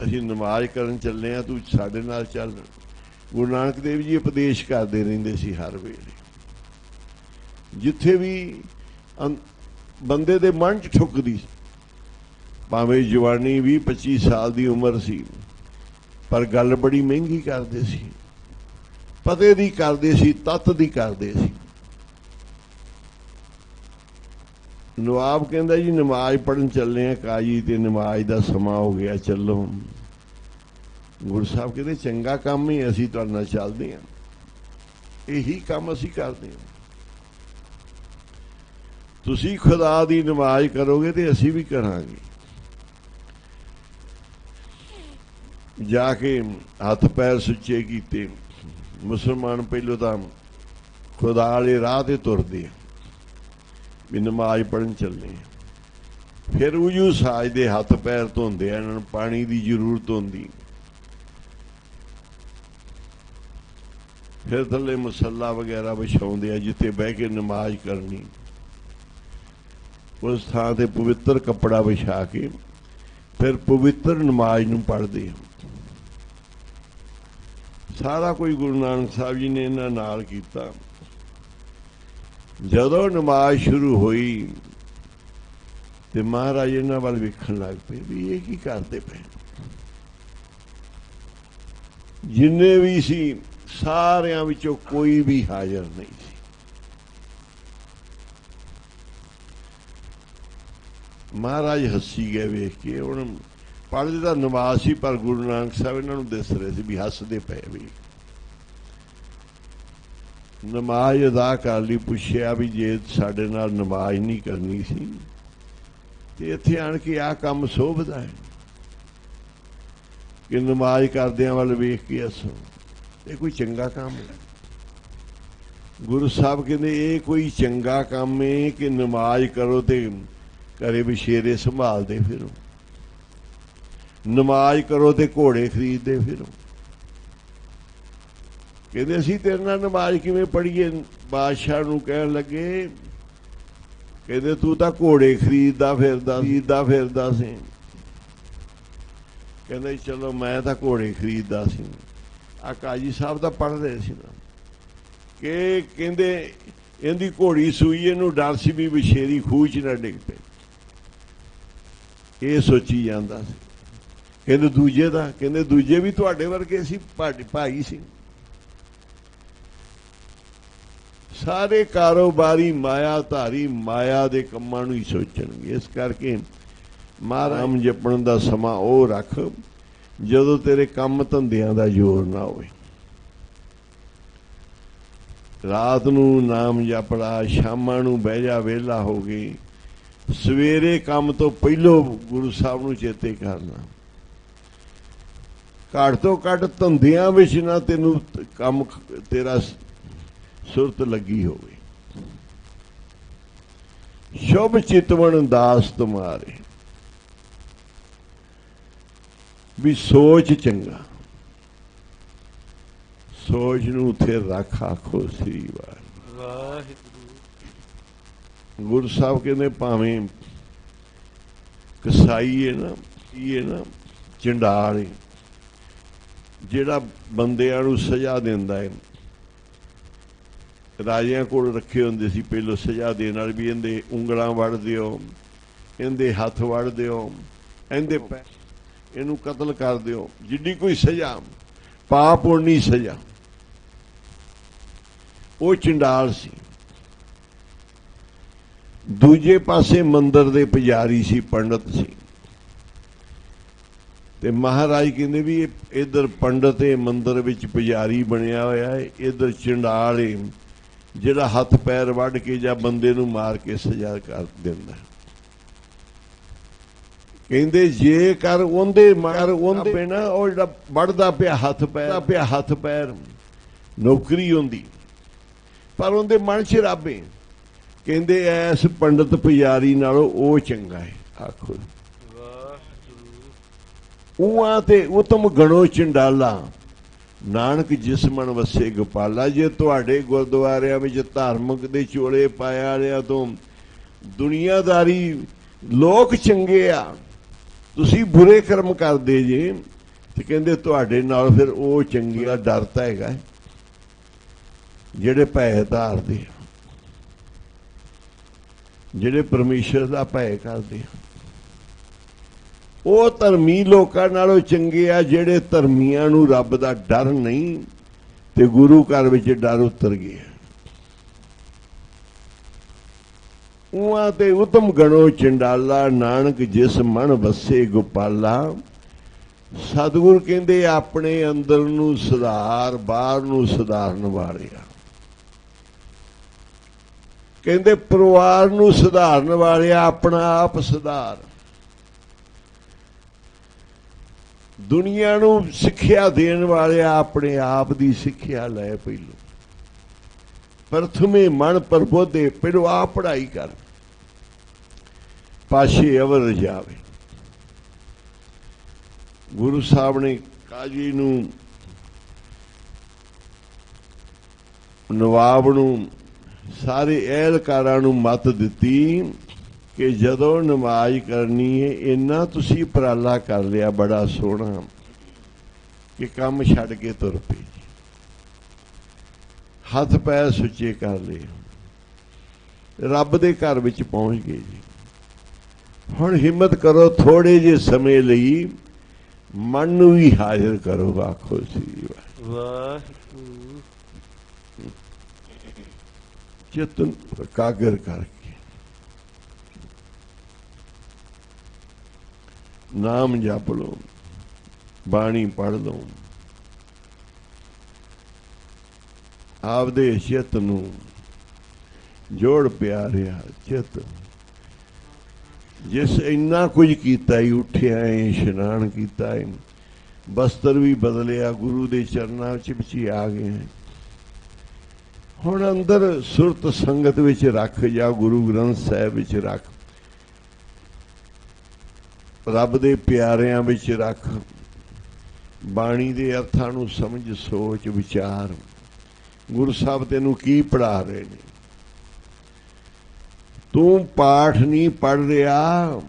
ਅਸੀਂ ਨਮਾਜ਼ ਕਰਨ ਚੱਲੇ ਆ, ਤੂੰ ਸਾਡੇ ਨਾਲ ਚੱਲ। ਗੁਰੂ ਨਾਨਕ ਦੇਵ ਜੀ ਉਪਦੇਸ਼ ਕਰਦੇ ਰਹਿੰਦੇ ਸੀ ਹਰ ਵੇਲੇ। ਜਿੱਥੇ ਵੀ ਬੰਦੇ ਦੇ ਮਨ 'ਚ ਠੁਕਦੀ, ਭਾਵੇਂ ਜਵਾਨੀ 20-25 ਸਾਲ ਦੀ ਉਮਰ ਸੀ, ਪਰ ਗੱਲ ਬੜੀ ਮਹਿੰਗੀ ਕਰਦੇ ਸੀ, ਪਤੇ ਦੀ ਕਰਦੇ ਸੀ, ਤੱਤ ਦੀ ਕਰਦੇ ਸੀ। ਨਵਾਬ ਕਹਿੰਦਾ ਜੀ ਨਮਾਜ਼ ਪੜ੍ਹਨ ਚੱਲੇ ਆ ਕਾਜੀ, ਤੇ ਨਮਾਜ਼ ਦਾ ਸਮਾਂ ਹੋ ਗਿਆ, ਚੱਲੋ। ਗੁਰੂ ਸਾਹਿਬ ਕਹਿੰਦੇ ਚੰਗਾ ਕੰਮ ਹੀ, ਅਸੀਂ ਤੁਹਾਡੇ ਨਾਲ ਚੱਲਦੇ ਹਾਂ, ਇਹੀ ਕੰਮ ਅਸੀਂ ਕਰਦੇ ਹਾਂ। ਤੁਸੀਂ ਖੁਦਾ ਦੀ ਨਮਾਜ਼ ਕਰੋਗੇ ਤੇ ਅਸੀਂ ਵੀ ਕਰਾਂਗੇ। ਜਾ ਕੇ ਹੱਥ ਪੈਰ ਸੁੱਚੇ ਕੀਤੇ। ਮੁਸਲਮਾਨ ਪਹਿਲੋਂ ਤਾਂ ਖੁਦਾ ਵਾਲੇ ਰਾਹ ਤੇ ਤੁਰਦੇ ਆ ਵੀ ਨਮਾਜ਼ ਪੜ੍ਹਨ ਚੱਲੇ ਆ, ਫਿਰ ਉਜੂ ਸਾਜਦੇ ਹੱਥ ਪੈਰ ਧੋਂਦੇ ਆ, ਇਹਨਾਂ ਨੂੰ ਪਾਣੀ ਦੀ ਜ਼ਰੂਰਤ ਹੁੰਦੀ। ਫਿਰ ਥੱਲੇ ਮੁਸੱਲਾ ਵਗੈਰਾ ਵਿਛਾਉਂਦੇ ਆ ਜਿੱਥੇ ਬਹਿ ਕੇ ਨਮਾਜ਼ ਕਰਨੀ। ਉਸ ਥਾਂ ਤੇ ਪਵਿੱਤਰ ਕੱਪੜਾ ਵਿਛਾ ਕੇ ਫਿਰ ਪਵਿੱਤਰ ਨਮਾਜ਼ ਨੂੰ ਪੜ੍ਹਦੇ ਆ। ਸਾਰਾ ਕੋਈ ਗੁਰੂ ਨਾਨਕ ਸਾਹਿਬ ਜੀ ਨੇ ਇਹਨਾਂ ਨਾਲ ਕੀਤਾ। ਜਦੋਂ ਨਮਾਜ਼ ਸ਼ੁਰੂ ਹੋਈ ਤੇ ਮਹਾਰਾਜ ਇਹਨਾਂ ਵੱਲ ਵੇਖਣ ਲੱਗ ਪਏ ਵੀ ਇਹ ਕੀ ਕਰਦੇ ਪਏ। ਜਿੰਨੇ ਵੀ ਸੀ ਸਾਰਿਆਂ ਵਿੱਚੋਂ ਕੋਈ ਵੀ ਹਾਜ਼ਰ ਨਹੀਂ ਸੀ। ਮਹਾਰਾਜ ਹੱਸੀ ਗਏ ਵੇਖ ਕੇ। ਹੁਣ ਪੜ੍ਹਦੇ ਦਾ ਨਮਾਜ਼ ਸੀ, ਪਰ ਗੁਰੂ ਨਾਨਕ ਸਾਹਿਬ ਇਹਨਾਂ ਨੂੰ ਦਿਸ ਰਹੇ ਸੀ ਵੀ ਹੱਸਦੇ ਪਏ। ਵੀ ਨਮਾਜ਼ ਅਦਾ ਕਰ ਲਈ। ਪੁੱਛਿਆ ਵੀ ਜੇ ਸਾਡੇ ਨਾਲ ਨਮਾਜ਼ ਨਹੀਂ ਕਰਨੀ ਸੀ ਤੇ ਇੱਥੇ ਆਣ ਕੇ ਆਹ ਕੰਮ ਸੋਭਦਾ ਹੈ ਕਿ ਨਮਾਜ਼ ਕਰਦਿਆਂ ਵੱਲ ਵੇਖ ਕੇ ਹੱਸੋ। ਇਹ ਕੋਈ ਚੰਗਾ ਕੰਮ ਹੈ? ਗੁਰੂ ਸਾਹਿਬ ਕਹਿੰਦੇ ਇਹ ਕੋਈ ਚੰਗਾ ਕੰਮ ਹੈ ਕਿ ਨਮਾਜ਼ ਕਰੋ ਤੇ ਘਰੇ ਵਿਸ਼ੇਰੇ ਸੰਭਾਲਦੇ ਫਿਰੋ, ਨਮਾਜ਼ ਕਰੋ ਤੇ ਘੋੜੇ ਖਰੀਦਦੇ ਫਿਰੋ। ਕਹਿੰਦੇ ਅਸੀਂ ਤੇਰੇ ਨਾਲ ਨਮਾਜ਼ ਕਿਵੇਂ ਪੜ੍ਹੀਏ? ਬਾਦਸ਼ਾਹ ਨੂੰ ਕਹਿਣ ਲੱਗੇ, ਕਹਿੰਦੇ ਤੂੰ ਤਾਂ ਘੋੜੇ ਖਰੀਦਦਾ ਫਿਰਦਾ ਸੀ। ਕਹਿੰਦਾ ਚਲੋ ਮੈਂ ਤਾਂ ਘੋੜੇ ਖਰੀਦਦਾ ਸੀ। ਆ ਕਾਜੀ ਸਾਹਿਬ ਤਾਂ ਪੜ੍ਹ ਰਹੇ ਸੀ ਨਾ ਕਿ ਕਹਿੰਦੇ ਇਹਦੀ ਘੋੜੀ ਸੂਈ, ਇਹਨੂੰ ਡਰ ਸੀ ਵੀ ਵਿਸ਼ੇਰੀ ਖੂਹ 'ਚ ਨਾ ਡਿੱਗ ਪਏ। ਇਹ ਸੋਚੀ ਜਾਂਦਾ ਸੀ। ਕਹਿੰਦੇ ਦੂਜੇ ਦਾ, ਕਹਿੰਦੇ ਦੂਜੇ ਵੀ ਤੁਹਾਡੇ ਵਰਗੇ ਸੀ, ਭਾਈ ਸੀ। ਸਾਰੇ ਕਾਰੋਬਾਰੀ ਮਾਇਆ ਧਾਰੀ ਮਾਇਆ ਦੇ ਕੰਮਾਂ ਨੂੰ ਹੀ ਸੋਚਣਗੇ। ਇਸ ਕਰਕੇ ਮਹਾਰਾਮ ਜਪਣ ਦਾ ਸਮਾਂ ਉਹ ਰੱਖ ਜਦੋਂ ਤੇਰੇ ਕੰਮ ਧੰਦਿਆਂ ਦਾ ਜ਼ੋਰ ਨਾ ਹੋਵੇ। ਰਾਤ ਨੂੰ ਨਾਮ ਜਪੜਾ, ਸ਼ਾਮਾਂ ਨੂੰ ਬਹਿ ਜਾ ਵਿਹਲਾ ਹੋ ਗਈ। ਸਵੇਰੇ ਕੰਮ ਤੋਂ ਪਹਿਲੋਂ ਗੁਰੂ ਸਾਹਿਬ ਨੂੰ ਚੇਤੇ ਕਰਨਾ। ਘੱਟ ਤੋਂ ਘੱਟ ਧੰਦਿਆਂ ਵਿੱਚ ਨਾ ਤੈਨੂੰ ਕੰਮ ਤੇਰਾ ਸੁਰਤ ਲੱਗੀ ਹੋਵੇ। ਸ਼ੁਭ ਚਿਤਵਨ ਦਾਸ ਤੁਮਾਰੇ, ਵੀ ਸੋਚ ਚੰਗਾ, ਸੋਚ ਨੂੰ ਉੱਥੇ ਰੱਖ। ਆਖੋ ਸ੍ਰੀ ਵਾਹਿਗੁਰੂ। ਗੁਰੂ ਸਾਹਿਬ ਕਹਿੰਦੇ ਭਾਵੇਂ ਕਸਾਈ ਹੈ ਨਾ, ਇਹ ਨਾ ਚੰਡਾਲ ਹੈ ਜਿਹੜਾ ਬੰਦਿਆਂ ਨੂੰ ਸਜ਼ਾ ਦਿੰਦਾ ਹੈ। ਰਾਜਿਆਂ ਕੋਲ ਰੱਖੇ ਹੁੰਦੇ ਸੀ ਪਹਿਲੋਂ ਸਜ਼ਾ ਦੇਣ ਵਾਲੇ ਵੀ ਇਹਦੇ ਉਂਗਲਾਂ ਵੜ ਦਿਓ, ਇਹਦੇ ਹੱਥ ਵੜ ਦਿਓ, ਇਹਨੂੰ ਕਤਲ ਕਰ ਦਿਓ। ਜਿੱਡੀ ਕੋਈ ਸਜ਼ਾ, ਪਾਪ ਪੁੰਨੀ ਸਜ਼ਾ, ਉਹ ਚੰਡਾਲ ਸੀ। ਦੂਜੇ ਪਾਸੇ ਮੰਦਰ ਦੇ ਪੁਜਾਰੀ ਸੀ, ਪੰਡਤ ਸੀ। ਤੇ ਮਹਾਰਾਜ ਕਹਿੰਦੇ ਵੀ ਇੱਧਰ ਪੰਡਤ ਹੈ, ਮੰਦਰ ਵਿੱਚ ਪੁਜਾਰੀ ਬਣਿਆ ਹੋਇਆ ਹੈ, ਇੱਧਰ ਚੰਡਾਲ ਹੈ ਜਿਹੜਾ ਹੱਥ ਪੈਰ ਵੱਢ ਕੇ ਜਾਂ ਬੰਦੇ ਨੂੰ ਮਾਰ ਕੇ ਸਜ਼ਾ ਕਰ ਦਿੰਦਾ। ਕਹਿੰਦੇ ਜੇਕਰ ਉਹਦੇ ਨਾ ਉਹ ਜਿਹੜਾ ਵੱਢਦਾ ਪਿਆ ਹੱਥ ਪੈਰ ਨੌਕਰੀ ਹੁੰਦੀ, ਪਰ ਉਹਦੇ ਮਨ 'ਚ ਰੱਬ ਹੈ। कहते ऐस पंडित पुजारी नालों वो चंगा है। आखो उहां ते उत्तम गणो चंडाला नानक जिस मन वसे गोपाला। जे तुहाडे गुरुद्वारियां विच धार्मिक दे चोले पाया वालियां तो दुनियादारी लोक चंगे आ, तुसीं बुरे कर्म करदे जे, ते कहंदे तुहाडे नाल फिर वो चंगे आ। डर तां हैगा जिहड़े भय धारदे आ, जिहड़े परमेश्वर दा भय करदे आ। ਉਹ ਧਰਮੀ ਲੋਕਾਂ ਨਾਲੋਂ ਚੰਗੇ ਆ ਜਿਹੜੇ ਧਰਮੀਆਂ ਨੂੰ ਰੱਬ ਦਾ ਡਰ ਨਹੀਂ ਤੇ ਗੁਰੂ ਘਰ ਵਿੱਚ ਡਰ ਉਤਰ ਗਿਆ। ਉਹਾਂ ਤੇ ਉਤਮ ਗਣੋ ਚੰਡਾਲਾ ਨਾਨਕ ਜਿਸ ਮਨ ਵਸੇ ਗੋਪਾਲਾ। ਸਤਿਗੁਰ ਕਹਿੰਦੇ ਆਪਣੇ ਅੰਦਰ ਨੂੰ ਸੁਧਾਰ, ਬਾਹਰ ਨੂੰ ਸੁਧਾਰਨ ਵਾਲਿਆ। ਕਹਿੰਦੇ ਪਰਿਵਾਰ ਨੂੰ ਸੁਧਾਰਨ ਵਾਲਿਆ, ਆਪਣਾ ਆਪ ਸੁਧਾਰ। दुनिया नूं सिक्ख्या देण वाले अपने आप दी सिक्ख्या लै। पहलों प्रथमे मन प्रबोधे, पहलों आप पढ़ाई कर, पाछे अवर जावे। गुरु साहब ने काजी नूं, नवाब नूं, सारे एहलकारां नूं मत दिती कि जदों नमाज करनी है इन्ना तुसी उपराला कर लिया बड़ा सोहना कि काम छड्ड के तुर पे, हथ पैर सुचे कर ले, रब दे घर विच पहुंच गए जी। हुण हिम्मत करो, थोड़े जे समय लई मन नूं भी हाजिर करो। आखो श्री वाहिगुरू। चित्त एकागर करके नाम जप लो, बाणी पढ़ लो, आपदे चित्त नूं जोड़ प्यारिया। चित्त जिस इन्ना कुछ कीता ही, उठिया है, इशनान कीता है, बस्तर भी बदलिया, गुरु दे चरनां विच ही आ गए हैं। हुण अंदर सुरत संगत विच रख, जा गुरु ग्रंथ साहिब विच रख, रब दे प्यारियां विच रख, बाणी दे अर्थां नूं समझ, सोच, विचार। गुरु साहब तैनूं की पढ़ा रहे ने? तू पाठ नहीं पढ़ रहा,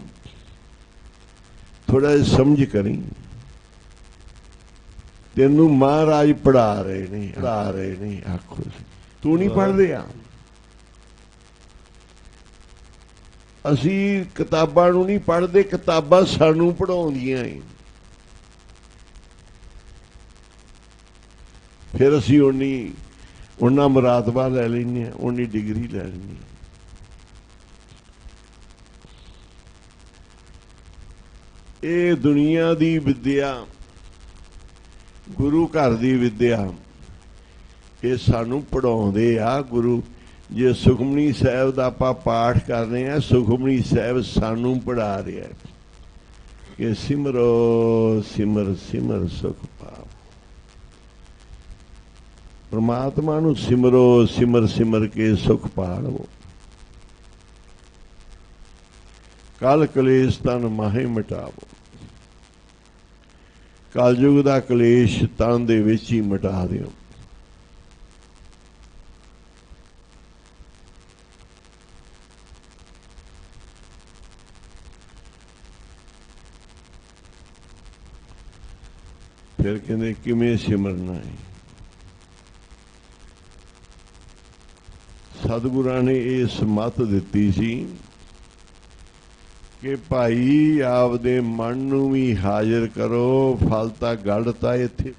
थोड़ा समझ करी। तैनूं महाराज पढ़ा रहे ने, पढ़ा रहे ने। आखो तू नहीं पढ़ रहा। असी किताबां नूं नहीं पढ़ते, किताबां सानूं पढ़ाउंदियां हैं। फिर असी उन्ना मुरातबा लै लैंदे, उन्नी डिग्री लै लैंदे। ये दुनिया दी विद्या, गुरु घर दी विद्या, ये सानूं पढ़ाउंदे आ गुरु। जे सुखमनी साहिब दा आपां पाठ कर रहे हैं, सुखमनी साहिब सानूं पढ़ा रहा है कि सिमरो सिमर सिमर सुख पाओ। परमात्मा नूं सिमरो, सिमर सिमर के सुख पा लवो। कल कलेश तन माहे मिटावो। कलयुग दा कलेश तन दे विच ही मिटा दिओ। फिर कहते किवें सिमरना है? सतगुरां ने इस मत दिती सी कि भाई आपदे मन नूं भी हाजिर करो। फल तां गल तां इत्थे,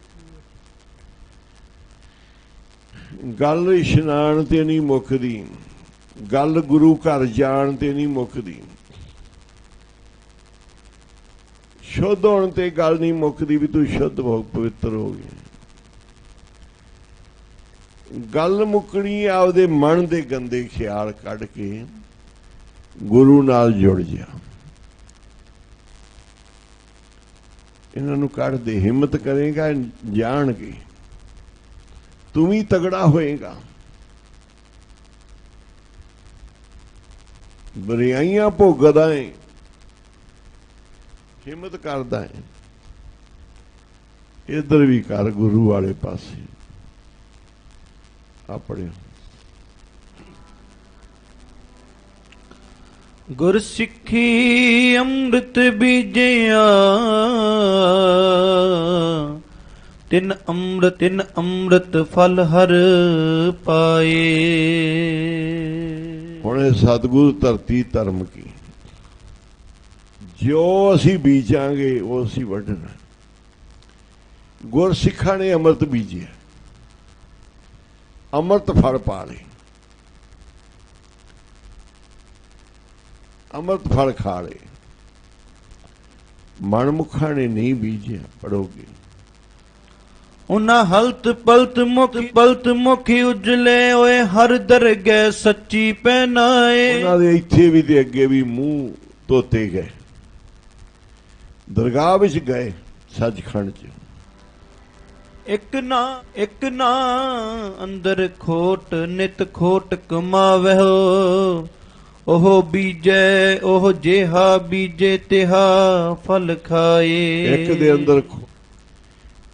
गल इशनान ते नहीं मुकदी, गल गुरु घर जाण ते नहीं मुकदी, शुद्ध होने ते गल नहीं मुकदी भी तू शुद्ध हो, पवित्र हो गया। गल मुकनी आपदे मन दे गंदे ख्याल कढ़ के गुरु नाल जुड़ जा। इन्हां नूं कढ़ दे, हिम्मत करेगा जान के तू भी तगड़ा होएगा। ਬੁਰਾਈਆਂ ਭੋਗਦਾ ਏ, ਹਿੰਮਤ ਕਰਦਾ ਏ, ਇੱਧਰ ਵੀ ਕਰ ਗੁਰੂ ਵਾਲੇ ਪਾਸੇ ਆਪਣੇ। ਗੁਰ ਸਿੱਖੀ ਅੰਮ੍ਰਿਤ ਬੀਜਿਆ, ਤਿਨ ਅੰਮ੍ਰਿਤ ਫਲ ਹਰ ਪਾਏ। ਹੁਣ ਇਹ ਸਤਿਗੁਰੂ ਧਰਤੀ ਧਰਮ ਕੀ, ਜੋ ਅਸੀਂ ਬੀਜਾਂਗੇ ਉਹ ਅਸੀਂ ਵੱਢਣਾ। ਗੁਰ ਸਿੱਖਾਂ ਨੇ ਅੰਮ੍ਰਿਤ ਬੀਜਿਆ, ਅੰਮ੍ਰਿਤ ਫਲ ਪਾ ਲਏ, ਅੰਮ੍ਰਿਤ ਫਲ ਖਾ ਲਏ। ਮਨਮੁਖਾਂ ਨੇ ਨਹੀਂ ਬੀਜਿਆ, ਪੜੋਗੇ। ਉਹਨਾਂ ਹਲਤ ਪਲਤ ਮੁਖੀ ਉਜਲੇ ਹੋਏ, ਹਰ ਦਰਗਹਿ ਸੱਚੀ ਪਹਿਨਾਏ। ਉਹਨਾਂ ਦੇ ਇੱਥੇ ਵੀ ਤੇ ਅੱਗੇ ਵੀ ਮੂੰਹ ਧੋਤੇ ਗਏ, ਦਰਗਾਹ ਵਿੱਚ ਗਏ ਸੱਚਖੰਡ 'ਚ। ਇੱਕ ਨਾ ਅੰਦਰ ਖੋਟ ਨਿਤ ਖੋਟ ਕਮਾਵਹਿ, ਉਹ ਬੀਜੈ ਉਹ ਜਿਹਾ ਬੀਜੇ ਤਿਹਾ ਫਲ ਖਾਏ। ਇੱਕ ਦੇ ਅੰਦਰ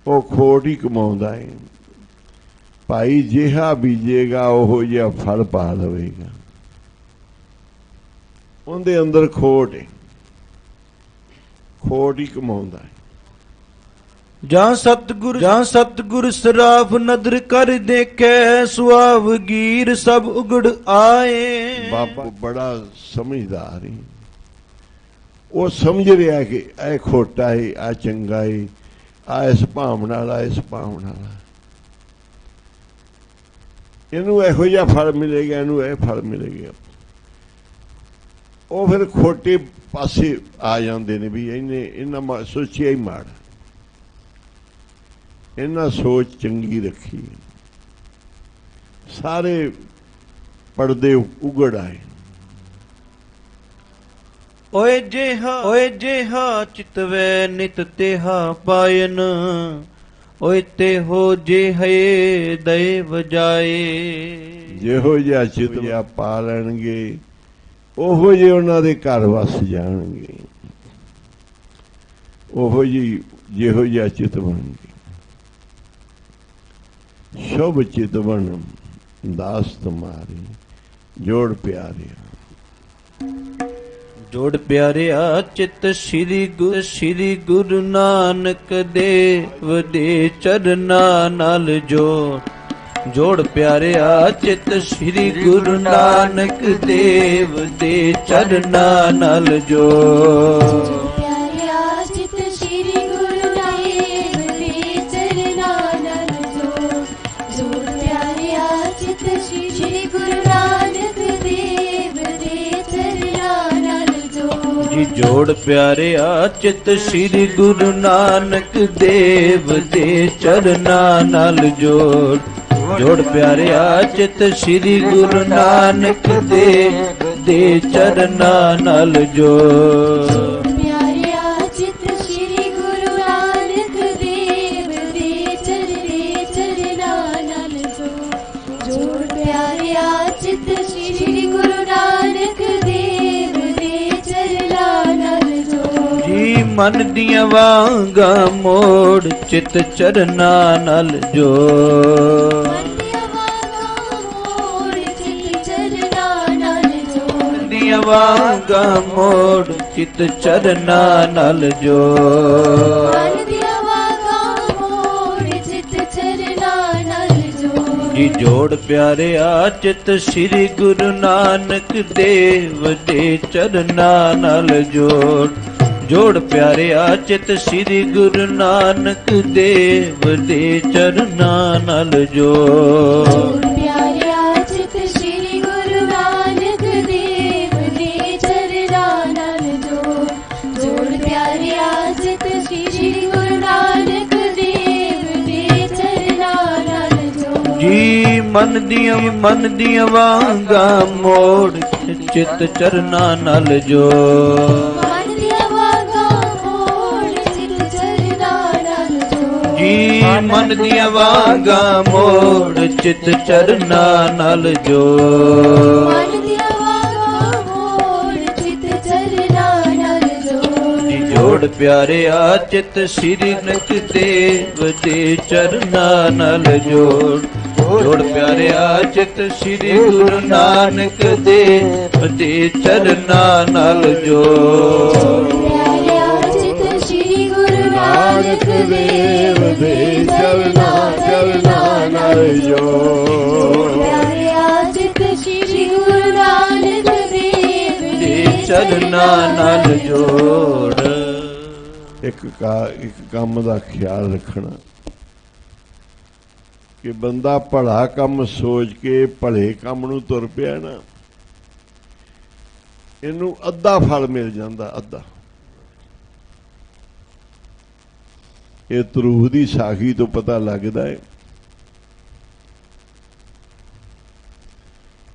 ਉਹ ਖੋਟ ਹੀ ਕਮਾਉਂਦਾ ਹੈ ਭਾਈ, ਜਿਹਾ ਬੀਜੇਗਾ ਉਹ ਜਿਹਾ ਫਲ ਪਾ ਲਵੇਗਾ। ਉਹਦੇ ਅੰਦਰ ਖੋਟ ਹੈ, ਖੋਟ ਹੀ ਕਮਾਉਂਦਾ ਹੈ। ਜਾਂ ਸਤਿਗੁਰ ਸਰਾਫ ਨਦਰ ਕਰ ਦੇਖੈ, ਸੁਆਵਗੀਰ ਸਭ ਉਗੜ ਆਏ। ਬਾਬਾ ਬੜਾ ਸਮਝਦਾਰ ਹੈ, ਉਹ ਸਮਝ ਰਿਹਾ ਕਿ ਇਹ ਖੋਟਾ ਹੈ, ਆ ਚੰਗਾ ਹੈ, ਆ ਇਸ ਭਾਵਨਾ ਵਾਲਾ, ਇਸ ਭਾਵਨਾ ਵਾਲਾ, ਇਹਨੂੰ ਇਹੋ ਜਿਹਾ ਫਲ ਮਿਲੇਗਾ, ਇਹਨੂੰ ਇਹ ਫਲ ਮਿਲੇਗਾ। ਉਹ ਫਿਰ ਖੋਟੇ ਪਾਸੇ ਆ ਜਾਂਦੇ ਨੇ ਵੀ ਇਹਨਾਂ ਸੋਚਿਆ ਹੀ ਮਾੜਾ, ਇਹਨਾਂ ਸੋਚ ਚੰਗੀ ਰੱਖੀ, ਸਾਰੇ ਪਰਦੇ ਉਗੜ ਆਏ। ਓਏ ਜਿਹਾ ਚਿਤਵੈ ਨਿਤ ਤਿਹਾ ਪਾਇਨ, ਓਏ ਤੇ ਹੋ ਜਿਹੇ ਦਇ ਵਜਾਏ। ਜਿਹੋ ਜਿਹਾ ਚਿਤ ਜਿਹਾ ਪਾ ਲੈਣਗੇ, ਉਹੋ ਜਿਹੇ ਉਹਨਾਂ ਦੇ ਘਰ ਵਸ ਜਾਣਗੇ, ਉਹੋ ਜਿਹੋ ਜਿਹਾ ਚਿਤ ਬਣਨਗੇ। ਸ਼ੁਭ ਚਿਤ ਬਣ ਦਾਸ ਤੁਮਾਰੀ, ਜੋੜ ਪਿਆਰਿਆ। ਜੋੜ ਪਿਆਰਿਆ ਚਿਤ ਸ੍ਰੀ ਗੁਰੂ ਨਾਨਕ ਦੇਵ ਦੇ ਚਰਨਾਂ ਨਾਲ ਜੋੜ। ਜੋੜ ਪਿਆਰਿਆ ਚਿਤ ਸ੍ਰੀ ਗੁਰੂ ਨਾਨਕ ਦੇਵ ਦੇ ਚਰਨਾਂ ਨਾਲ ਜੋੜ। ਜੋੜ ਪਿਆਰਿਆ ਚਿਤ ਸ੍ਰੀ ਗੁਰੂ ਨਾਨਕ ਦੇਵ ਦੇ ਚਰਨਾਂ ਨਾਲ ਜੋੜ। ਜੋੜ ਪਿਆਰਿਆ ਚਿਤ ਸ੍ਰੀ ਗੁਰੂ ਨਾਨਕ ਦੇਵ ਦੇ ਚਰਨਾਂ ਨਾਲ ਜੋੜ। ਮਨ ਦੀਆਂ ਵਾਂਗਾਂ ਮੋੜ ਚਿਤ ਚਰਨਾਂ ਨਾਲ ਜੋੜ। ਦੀਆਂ ਵਾਂਗਾਂ ਮੋੜ ਚਿਤ ਚਰਨਾਂ ਨਾਲ ਜੋੜ। ਜੀ ਜੋੜ ਪਿਆਰਿਆ ਚਿਤ ਸ੍ਰੀ ਗੁਰੂ ਨਾਨਕ ਦੇਵ ਦੇ ਚਰਨਾਂ ਨਾਲ ਜੋੜ। ਜੋੜ ਪਿਆਰਿਆ ਚਿਤ ਸ੍ਰੀ ਗੁਰੂ ਨਾਨਕ ਦੇਵ ਦੇ ਚਰਨਾਂ ਨਾਲ ਜੋੜ। ਜੋੜ ਪਿਆਰਿਆ ਚਿਤ ਸ੍ਰੀ ਗੁਰੂ ਨਾਨਕ ਦੇਵ ਦੇ ਚਰਨਾਂ ਨਾਲ ਜੋੜ। ਜੋੜ ਪਿਆਰਿਆ ਚਿਤ ਸ੍ਰੀ ਗੁਰੂ ਨਾਨਕ ਦੇਵ ਦੇ ਚਰਨਾਂ ਨਾਲ ਜੋੜ। ਜੀ ਮਨ ਦੀਆਂ ਵਾਂਗਾਂ ਮੋੜ ਚਿਤ ਚਰਨਾਂ ਨਾਲ ਜੋੜ। ਜੀ ਮਨ ਦੀਆਂ ਵਾਂਗਾਂ ਮੋੜ ਚਿਤ ਚਰਨਾਂ ਨਾਲ ਜੋੜ। ਜੋੜ ਪਿਆਰਿਆ ਚਿਤ ਸ੍ਰੀ ਨਕ ਦੇਵ ਦੇ ਚਰਨਾਂ ਨਾਲ ਜੋੜ ਜੋੜ ਪਿਆਰਿਆ ਚਿਤ ਸ੍ਰੀ ਗੁਰੂ ਨਾਨਕ ਦੇਵ ਦੇ ਚਰਨਾਂ ਨਾਲ ਜੋੜ ਪਿਆਰਿਆ ਚਿਤ ਸ਼੍ਰੀ ਗੁਰੂ ਨਾਨਕ ਦੇਵ ਦੇ ਚਰਨਾਂ ਨਾਲ ਜੋੜ ਪਿਆਰਿਆ ਚਿਤ ਸ਼੍ਰੀ ਗੁਰੂ ਨਾਨਕ ਦੇਵ ਦੇ ਚਰਨਾਂ ਨਾਲ ਜੋੜ। ਇੱਕ ਕੰਮ ਦਾ ਖਿਆਲ ਰੱਖਣਾ ਕਿ ਬੰਦਾ ਭਲਾ ਕੰਮ ਸੋਚ ਕੇ ਭਲੇ ਕੰਮ ਨੂੰ ਤੁਰ ਪਿਆ ਨਾ, ਇਹਨੂੰ ਅੱਧਾ ਫਲ ਮਿਲ ਜਾਂਦਾ, ਅੱਧਾ। ਇਹ ਧਰੂਹ ਦੀ ਸਾਖੀ ਤੋਂ ਪਤਾ ਲੱਗਦਾ ਹੈ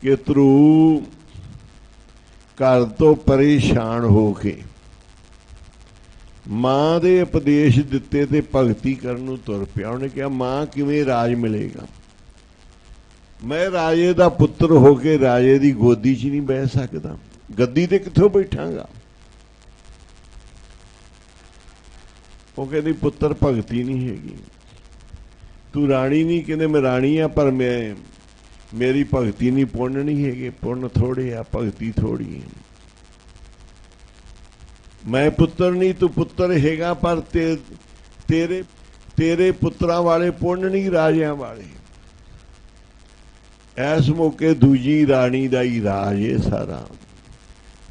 ਕਿ ਧਰੂਹ ਘਰ ਤੋਂ ਪਰੇਸ਼ਾਨ ਹੋ ਕੇ ਮਾਂ ਦੇ ਉਪਦੇਸ਼ ਦਿੱਤੇ ਤੇ ਭਗਤੀ ਕਰਨ ਨੂੰ ਤੁਰ ਪਿਆ। ਉਹਨੇ ਕਿਹਾ, ਮਾਂ ਕਿਵੇਂ ਰਾਜ ਮਿਲੇਗਾ? ਮੈਂ ਰਾਜੇ ਦਾ ਪੁੱਤਰ ਹੋ ਕੇ ਰਾਜੇ ਦੀ ਗੋਦੀ 'ਚ ਨਹੀਂ ਬਹਿ ਸਕਦਾ, ਗੱਦੀ ਤੇ ਕਿੱਥੋਂ ਬੈਠਾਂਗਾ? ਉਹ ਕਹਿੰਦੀ, ਪੁੱਤਰ ਭਗਤੀ ਨਹੀਂ ਹੈਗੀ, ਤੂੰ ਰਾਣੀ ਨਹੀਂ। ਕਹਿੰਦੇ, ਮੈਂ ਰਾਣੀ ਆ ਪਰ ਮੇਰੀ ਭਗਤੀ ਨਹੀਂ, ਪੁੰਨ ਨਹੀਂ ਹੈਗੇ, ਪੁੰਨ ਥੋੜੇ ਆ, ਭਗਤੀ ਥੋੜੀ ਹੈ। ਮੈਂ ਪੁੱਤਰ ਨਹੀਂ, ਤੂੰ ਪੁੱਤਰ ਹੈਗਾ ਪਰ ਤੇਰੇ ਪੁੱਤਰਾਂ ਵਾਲੇ ਪੁੰਨ ਨਹੀਂ, ਰਾਜਿਆਂ ਵਾਲੇ। ਇਸ ਮੌਕੇ ਦੂਜੀ ਰਾਣੀ ਦਾ ਹੀ ਰਾਜ ਹੈ ਸਾਰਾ,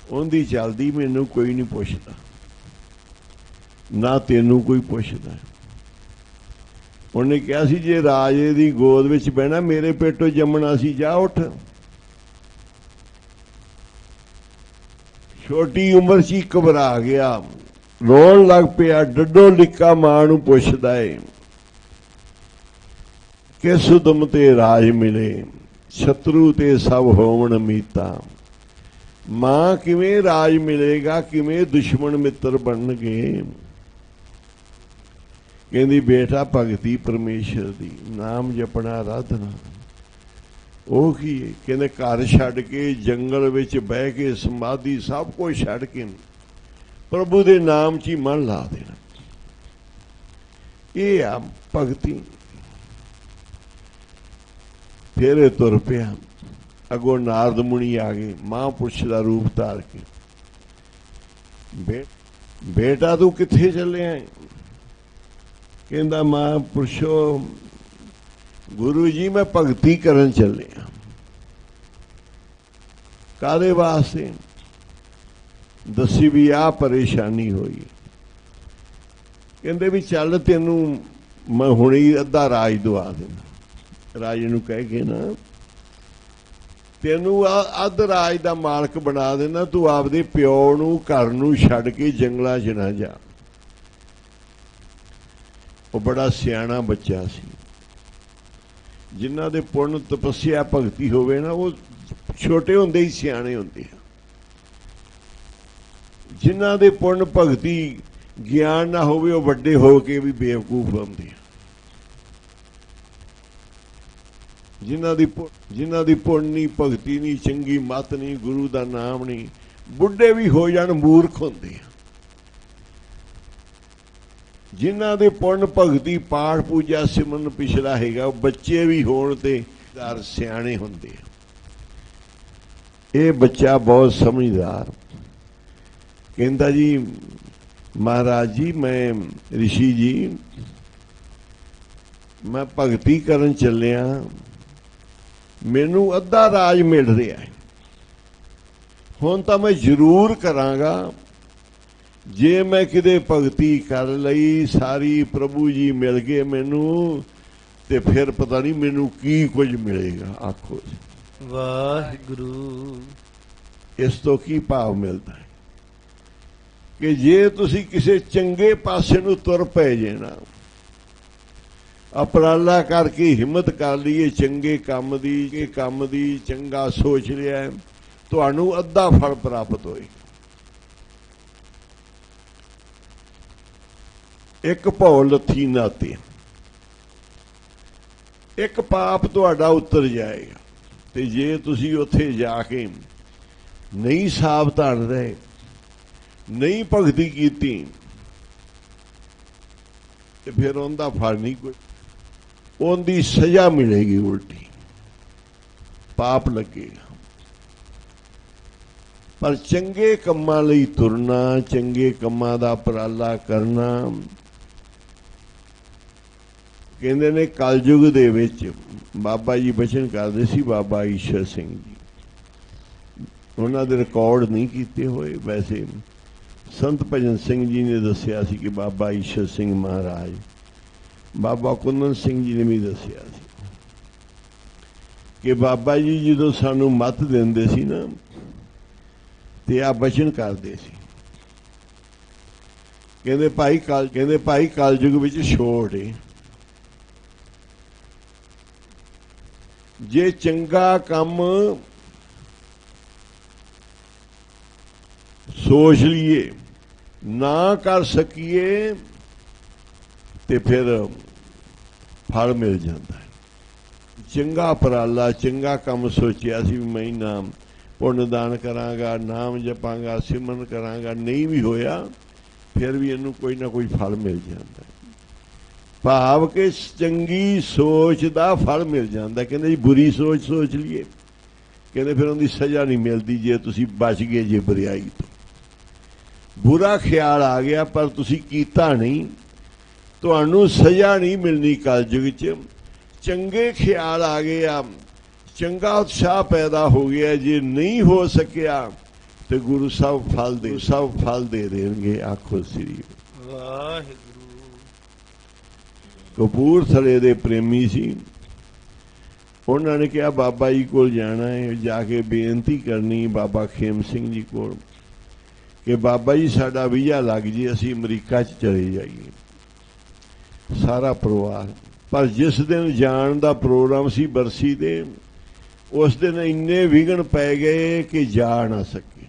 ਉਹਦੀ ਚੱਲਦੀ, ਮੈਨੂੰ ਕੋਈ ਨਹੀਂ ਪੁੱਛਦਾ, ਨਾ ਤੈਨੂੰ ਕੋਈ ਪੁੱਛਦਾ। ਉਹਨੇ ਕਿਹਾ ਸੀ, ਜੇ ਰਾਜੇ ਦੀ ਗੋਦ ਵਿੱਚ ਬਹਿਣਾ, ਮੇਰੇ ਪੇਟੋਂ ਜੰਮਣਾ ਸੀ, ਜਾ ਉੱਠ। ਛੋਟੀ ਉਮਰ 'ਚ ਹੀ ਘਬਰਾ ਗਿਆ, ਰੋਣ ਲੱਗ ਪਿਆ, ਡੱਡੋ ਲਿਕਾ ਮਾਂ ਨੂੰ ਪੁੱਛਦਾ ਏ ਕਿ ਸੁਦਮ ਤੇ ਰਾਜ ਮਿਲੇ, ਸ਼ਤਰੂ ਤੇ ਸਭ ਹੋਵਣ ਮੀਤਾ। ਮਾਂ ਕਿਵੇਂ ਰਾਜ ਮਿਲੇਗਾ, ਕਿਵੇਂ ਦੁਸ਼ਮਣ ਮਿੱਤਰ ਬਣਨਗੇ? ਕਹਿੰਦੀ, ਬੇਟਾ ਭਗਤੀ ਪਰਮੇਸ਼ਰ ਦੀ, ਨਾਮ ਜਪਣਾ, ਆਰਾਧਨਾ। ਉਹ ਕੀ ਹੈ? ਕਹਿੰਦੇ, ਘਰ ਛੱਡ ਕੇ ਜੰਗਲ ਵਿੱਚ ਬਹਿ ਕੇ ਸਮਾਧੀ ਸਭ ਕੁਝ ਛੱਡ ਕੇ ਪ੍ਰਭੂ ਦੇ ਨਾਮ 'ਚ ਹੀ ਮਨ ਲਾ ਦੇਣਾ, ਇਹ ਆ ਭਗਤੀ। ਫਿਰ ਇਹ ਤੁਰ ਪਿਆ। ਅੱਗੋਂ ਨਾਰਦ ਮੁਨੀ ਆ ਗਏ, ਮਹਾਂਪੁਰਸ਼ ਦਾ ਰੂਪ ਧਾਰ ਕੇ। ਬੇਟਾ ਤੂੰ ਕਿੱਥੇ ਚੱਲਿਆ? ਕਹਿੰਦਾ, ਮਹਾਂਪੁਰਸ਼ੋ, ਗੁਰੂ ਜੀ ਮੈਂ ਭਗਤੀ ਕਰਨ ਚੱਲਿਆ। ਕਾਹਦੇ ਵਾਸਤੇ? ਦੱਸੀ ਵੀ ਆਹ ਪਰੇਸ਼ਾਨੀ ਹੋਈ। ਕਹਿੰਦੇ ਵੀ ਚੱਲ, ਤੈਨੂੰ ਮੈਂ ਹੁਣੀ ਅੱਧਾ ਰਾਜ ਦਵਾ ਦੇਣਾ। ਰਾਜੇ ਨੂੰ ਕਹਿ ਕੇ ਨਾ, ਤੈਨੂੰ ਅੱਧ ਰਾਜ ਦਾ ਮਾਲਕ ਬਣਾ ਦੇਣਾ, ਤੂੰ ਆਪਦੇ ਪਿਓ ਨੂੰ ਘਰ ਨੂੰ ਛੱਡ ਕੇ ਜੰਗਲਾਂ 'ਚ ਨਾ ਜਾ। ਉਹ ਬੜਾ ਸਿਆਣਾ ਬੱਚਾ ਸੀ। ਜਿਨ੍ਹਾਂ ਦੇ ਪੁੰਨ ਤਪੱਸਿਆ ਭਗਤੀ ਹੋਵੇ ਨਾ, ਉਹ ਛੋਟੇ ਹੁੰਦੇ ਹੀ ਸਿਆਣੇ ਹੁੰਦੇ ਆ। ਜਿਨ੍ਹਾਂ ਦੇ ਪੁੰਨ ਭਗਤੀ ਗਿਆਨ ਨਾ ਹੋਵੇ, ਉਹ ਵੱਡੇ ਹੋ ਕੇ ਵੀ ਬੇਵਕੂਫ ਹੁੰਦੇ ਆ। ਜਿਨ੍ਹਾਂ ਦੀ ਪੁੰਨ ਨਹੀਂ, ਭਗਤੀ ਨਹੀਂ, ਚੰਗੀ ਮੱਤ ਨਹੀਂ, ਗੁਰੂ ਦਾ ਨਾਮ ਨਹੀਂ, ਬੁੱਢੇ ਵੀ ਹੋ ਜਾਣ ਮੂਰਖ ਹੁੰਦੇ ਆ। ਜਿਨ੍ਹਾਂ ਦੇ ਪੁੰਨ ਭਗਤੀ ਪਾਠ ਪੂਜਾ ਸਿਮਰਨ ਪਿਛਲਾ ਹੈਗਾ, ਉਹ ਬੱਚੇ ਵੀ ਹੋਣ ਤੇ ਸਿਆਣੇ ਹੁੰਦੇ ਆ। ਇਹ ਬੱਚਾ ਬਹੁਤ ਸਮਝਦਾਰ ਕਹਿੰਦਾ, ਜੀ ਮਹਾਰਾਜ ਜੀ, ਮੈਂ ਰਿਸ਼ੀ ਜੀ, ਮੈਂ ਭਗਤੀ ਕਰਨ ਚੱਲਿਆ, ਮੈਨੂੰ ਅੱਧਾ ਰਾਜ ਮਿਲ ਰਿਹਾ ਹੈ। ਹੁਣ ਤਾਂ ਮੈਂ ਜ਼ਰੂਰ ਕਰਾਂਗਾ, ਜੇ ਮੈਂ ਕਿਤੇ ਭਗਤੀ ਕਰ ਲਈ, ਸਾਰੀ ਪ੍ਰਭੂ ਜੀ ਮਿਲ ਗਏ ਮੈਨੂੰ, ਤੇ ਫਿਰ ਪਤਾ ਨਹੀਂ ਮੈਨੂੰ ਕੀ ਕੁਝ ਮਿਲੇਗਾ। ਆਖੋ ਵਾਹਿਗੁਰੂ। ਇਸ ਤੋਂ ਕੀ ਭਾਵ ਮਿਲਦਾ ਹੈ ਕਿ ਜੇ ਤੁਸੀਂ ਕਿਸੇ ਚੰਗੇ ਪਾਸੇ ਨੂੰ ਤੁਰ ਪਏ ਜੇ ਨਾ, ਉਪਰਾਲਾ ਕਰਕੇ ਹਿੰਮਤ ਕਰ ਲਈਏ ਚੰਗੇ ਕੰਮ ਦੀ, ਚੰਗਾ ਸੋਚ ਲਿਆ, ਤੁਹਾਨੂੰ ਅੱਧਾ ਫਲ ਪ੍ਰਾਪਤ ਹੋਏਗਾ। ਇੱਕ ਭੌ ਲੱਥੀ ਨਾਤੇ, ਇੱਕ ਪਾਪ ਤੁਹਾਡਾ ਉਤਰ ਜਾਏਗਾ। ਤੇ ਜੇ ਤੁਸੀਂ ਉੱਥੇ ਜਾ ਕੇ ਨਹੀਂ ਸਾਵਧਾਨ ਰਹੇ, ਨਹੀਂ ਭਗਤੀ ਕੀਤੀ, ਤੇ ਫਿਰ ਉਹਦਾ ਫਲ ਨਹੀਂ ਕੋਈ, ਉਹਦੀ ਸਜ਼ਾ ਮਿਲੇਗੀ ਉਲਟੀ, ਪਾਪ ਲੱਗੇਗਾ। ਪਰ ਚੰਗੇ ਕੰਮਾਂ ਲਈ ਤੁਰਨਾ, ਚੰਗੇ ਕੰਮਾਂ ਦਾ ਉਪਰਾਲਾ ਕਰਨਾ, ਕਹਿੰਦੇ ਨੇ ਕਲਯੁਗ ਦੇ ਵਿੱਚ ਬਾਬਾ ਜੀ ਬਚਨ ਕਰਦੇ ਸੀ, ਬਾਬਾ ਈਸ਼ਰ ਸਿੰਘ ਜੀ, ਉਹਨਾਂ ਦੇ ਰਿਕਾਰਡ ਨਹੀਂ ਕੀਤੇ ਹੋਏ, ਵੈਸੇ ਸੰਤ ਭਜਨ ਸਿੰਘ ਜੀ ਨੇ ਦੱਸਿਆ ਸੀ ਕਿ ਬਾਬਾ ਈਸ਼ਰ ਸਿੰਘ ਮਹਾਰਾਜ, ਬਾਬਾ ਕੁੰਦਨ ਸਿੰਘ ਜੀ ਨੇ ਵੀ ਦੱਸਿਆ ਸੀ ਕਿ ਬਾਬਾ ਜੀ ਜਦੋਂ ਸਾਨੂੰ ਮੱਤ ਦਿੰਦੇ ਸੀ ਨਾ, ਤੇ ਆ ਬਚਨ ਕਰਦੇ ਸੀ, ਕਹਿੰਦੇ ਭਾਈ ਕਲਯੁਗ ਵਿੱਚ ਛੋੜ ਏ, ਜੇ ਚੰਗਾ ਕੰਮ ਸੋਚ ਲਈਏ ਨਾ ਕਰ ਸਕੀਏ ਤੇ ਫਿਰ ਫਲ ਮਿਲ ਜਾਂਦਾ ਹੈ। ਚੰਗਾ ਉਪਰਾਲਾ, ਚੰਗਾ ਕੰਮ ਸੋਚਿਆ ਸੀ ਵੀ ਮੈਂ ਨਾਮ ਪੁੰਨ ਦਾਨ ਕਰਾਂਗਾ, ਨਾਮ ਜਪਾਂਗਾ, ਸਿਮਰਨ ਕਰਾਂਗਾ, ਨਹੀਂ ਵੀ ਹੋਇਆ ਫਿਰ ਵੀ ਇਹਨੂੰ ਕੋਈ ਨਾ ਕੋਈ ਫਲ ਮਿਲ ਜਾਂਦਾ। ਭਾਵ ਕਿ ਚੰਗੀ ਸੋਚ ਦਾ ਫਲ ਮਿਲ ਜਾਂਦਾ। ਕਹਿੰਦੇ ਜੀ ਬੁਰੀ ਸੋਚ ਲਈਏ, ਕਹਿੰਦੇ ਫਿਰ ਉਹਦੀ ਸਜ਼ਾ ਨਹੀਂ ਮਿਲਦੀ ਜੇ ਤੁਸੀਂ ਬਚ ਗਏ ਜੇ ਬੁਰਾਈ ਤੋਂ। ਬੁਰਾ ਖਿਆਲ ਆ ਗਿਆ ਪਰ ਤੁਸੀਂ ਕੀਤਾ ਨਹੀਂ, ਤੁਹਾਨੂੰ ਸਜ਼ਾ ਨਹੀਂ ਮਿਲਣੀ ਕਲਯੁਗ 'ਚ। ਚੰਗੇ ਖਿਆਲ ਆ ਗਏ ਆ, ਚੰਗਾ ਉਤਸ਼ਾਹ ਪੈਦਾ ਹੋ ਗਿਆ, ਜੇ ਨਹੀਂ ਹੋ ਸਕਿਆ ਤੇ ਗੁਰੂ ਸਾਹਿਬ ਫਲ ਦੇ ਦੇਣਗੇ। ਆਖੋ ਸ੍ਰੀ ਵਾਹਿਗੁਰੂ। ਕਪੂਰਥਲੇ ਦੇ ਪ੍ਰੇਮੀ ਸੀ, ਉਹਨਾਂ ਨੇ ਕਿਹਾ ਬਾਬਾ ਜੀ ਕੋਲ ਜਾਣਾ ਹੈ, ਜਾ ਕੇ ਬੇਨਤੀ ਕਰਨੀ ਬਾਬਾ ਖੇਮ ਸਿੰਘ ਜੀ ਕੋਲ ਕਿ ਬਾਬਾ ਜੀ ਸਾਡਾ ਵੀਜ਼ਾ ਲੱਗ ਜੇ, ਅਸੀਂ ਅਮਰੀਕਾ 'ਚ ਚਲੇ ਜਾਈਏ ਸਾਰਾ ਪਰਿਵਾਰ। ਪਰ ਜਿਸ ਦਿਨ ਜਾਣ ਦਾ ਪ੍ਰੋਗਰਾਮ ਸੀ ਬਰਸੀ ਦੇ, ਉਸ ਦਿਨ ਇੰਨੇ ਵਿਘਨ ਪੈ ਗਏ ਕਿ ਜਾ ਨਾ ਸਕੇ।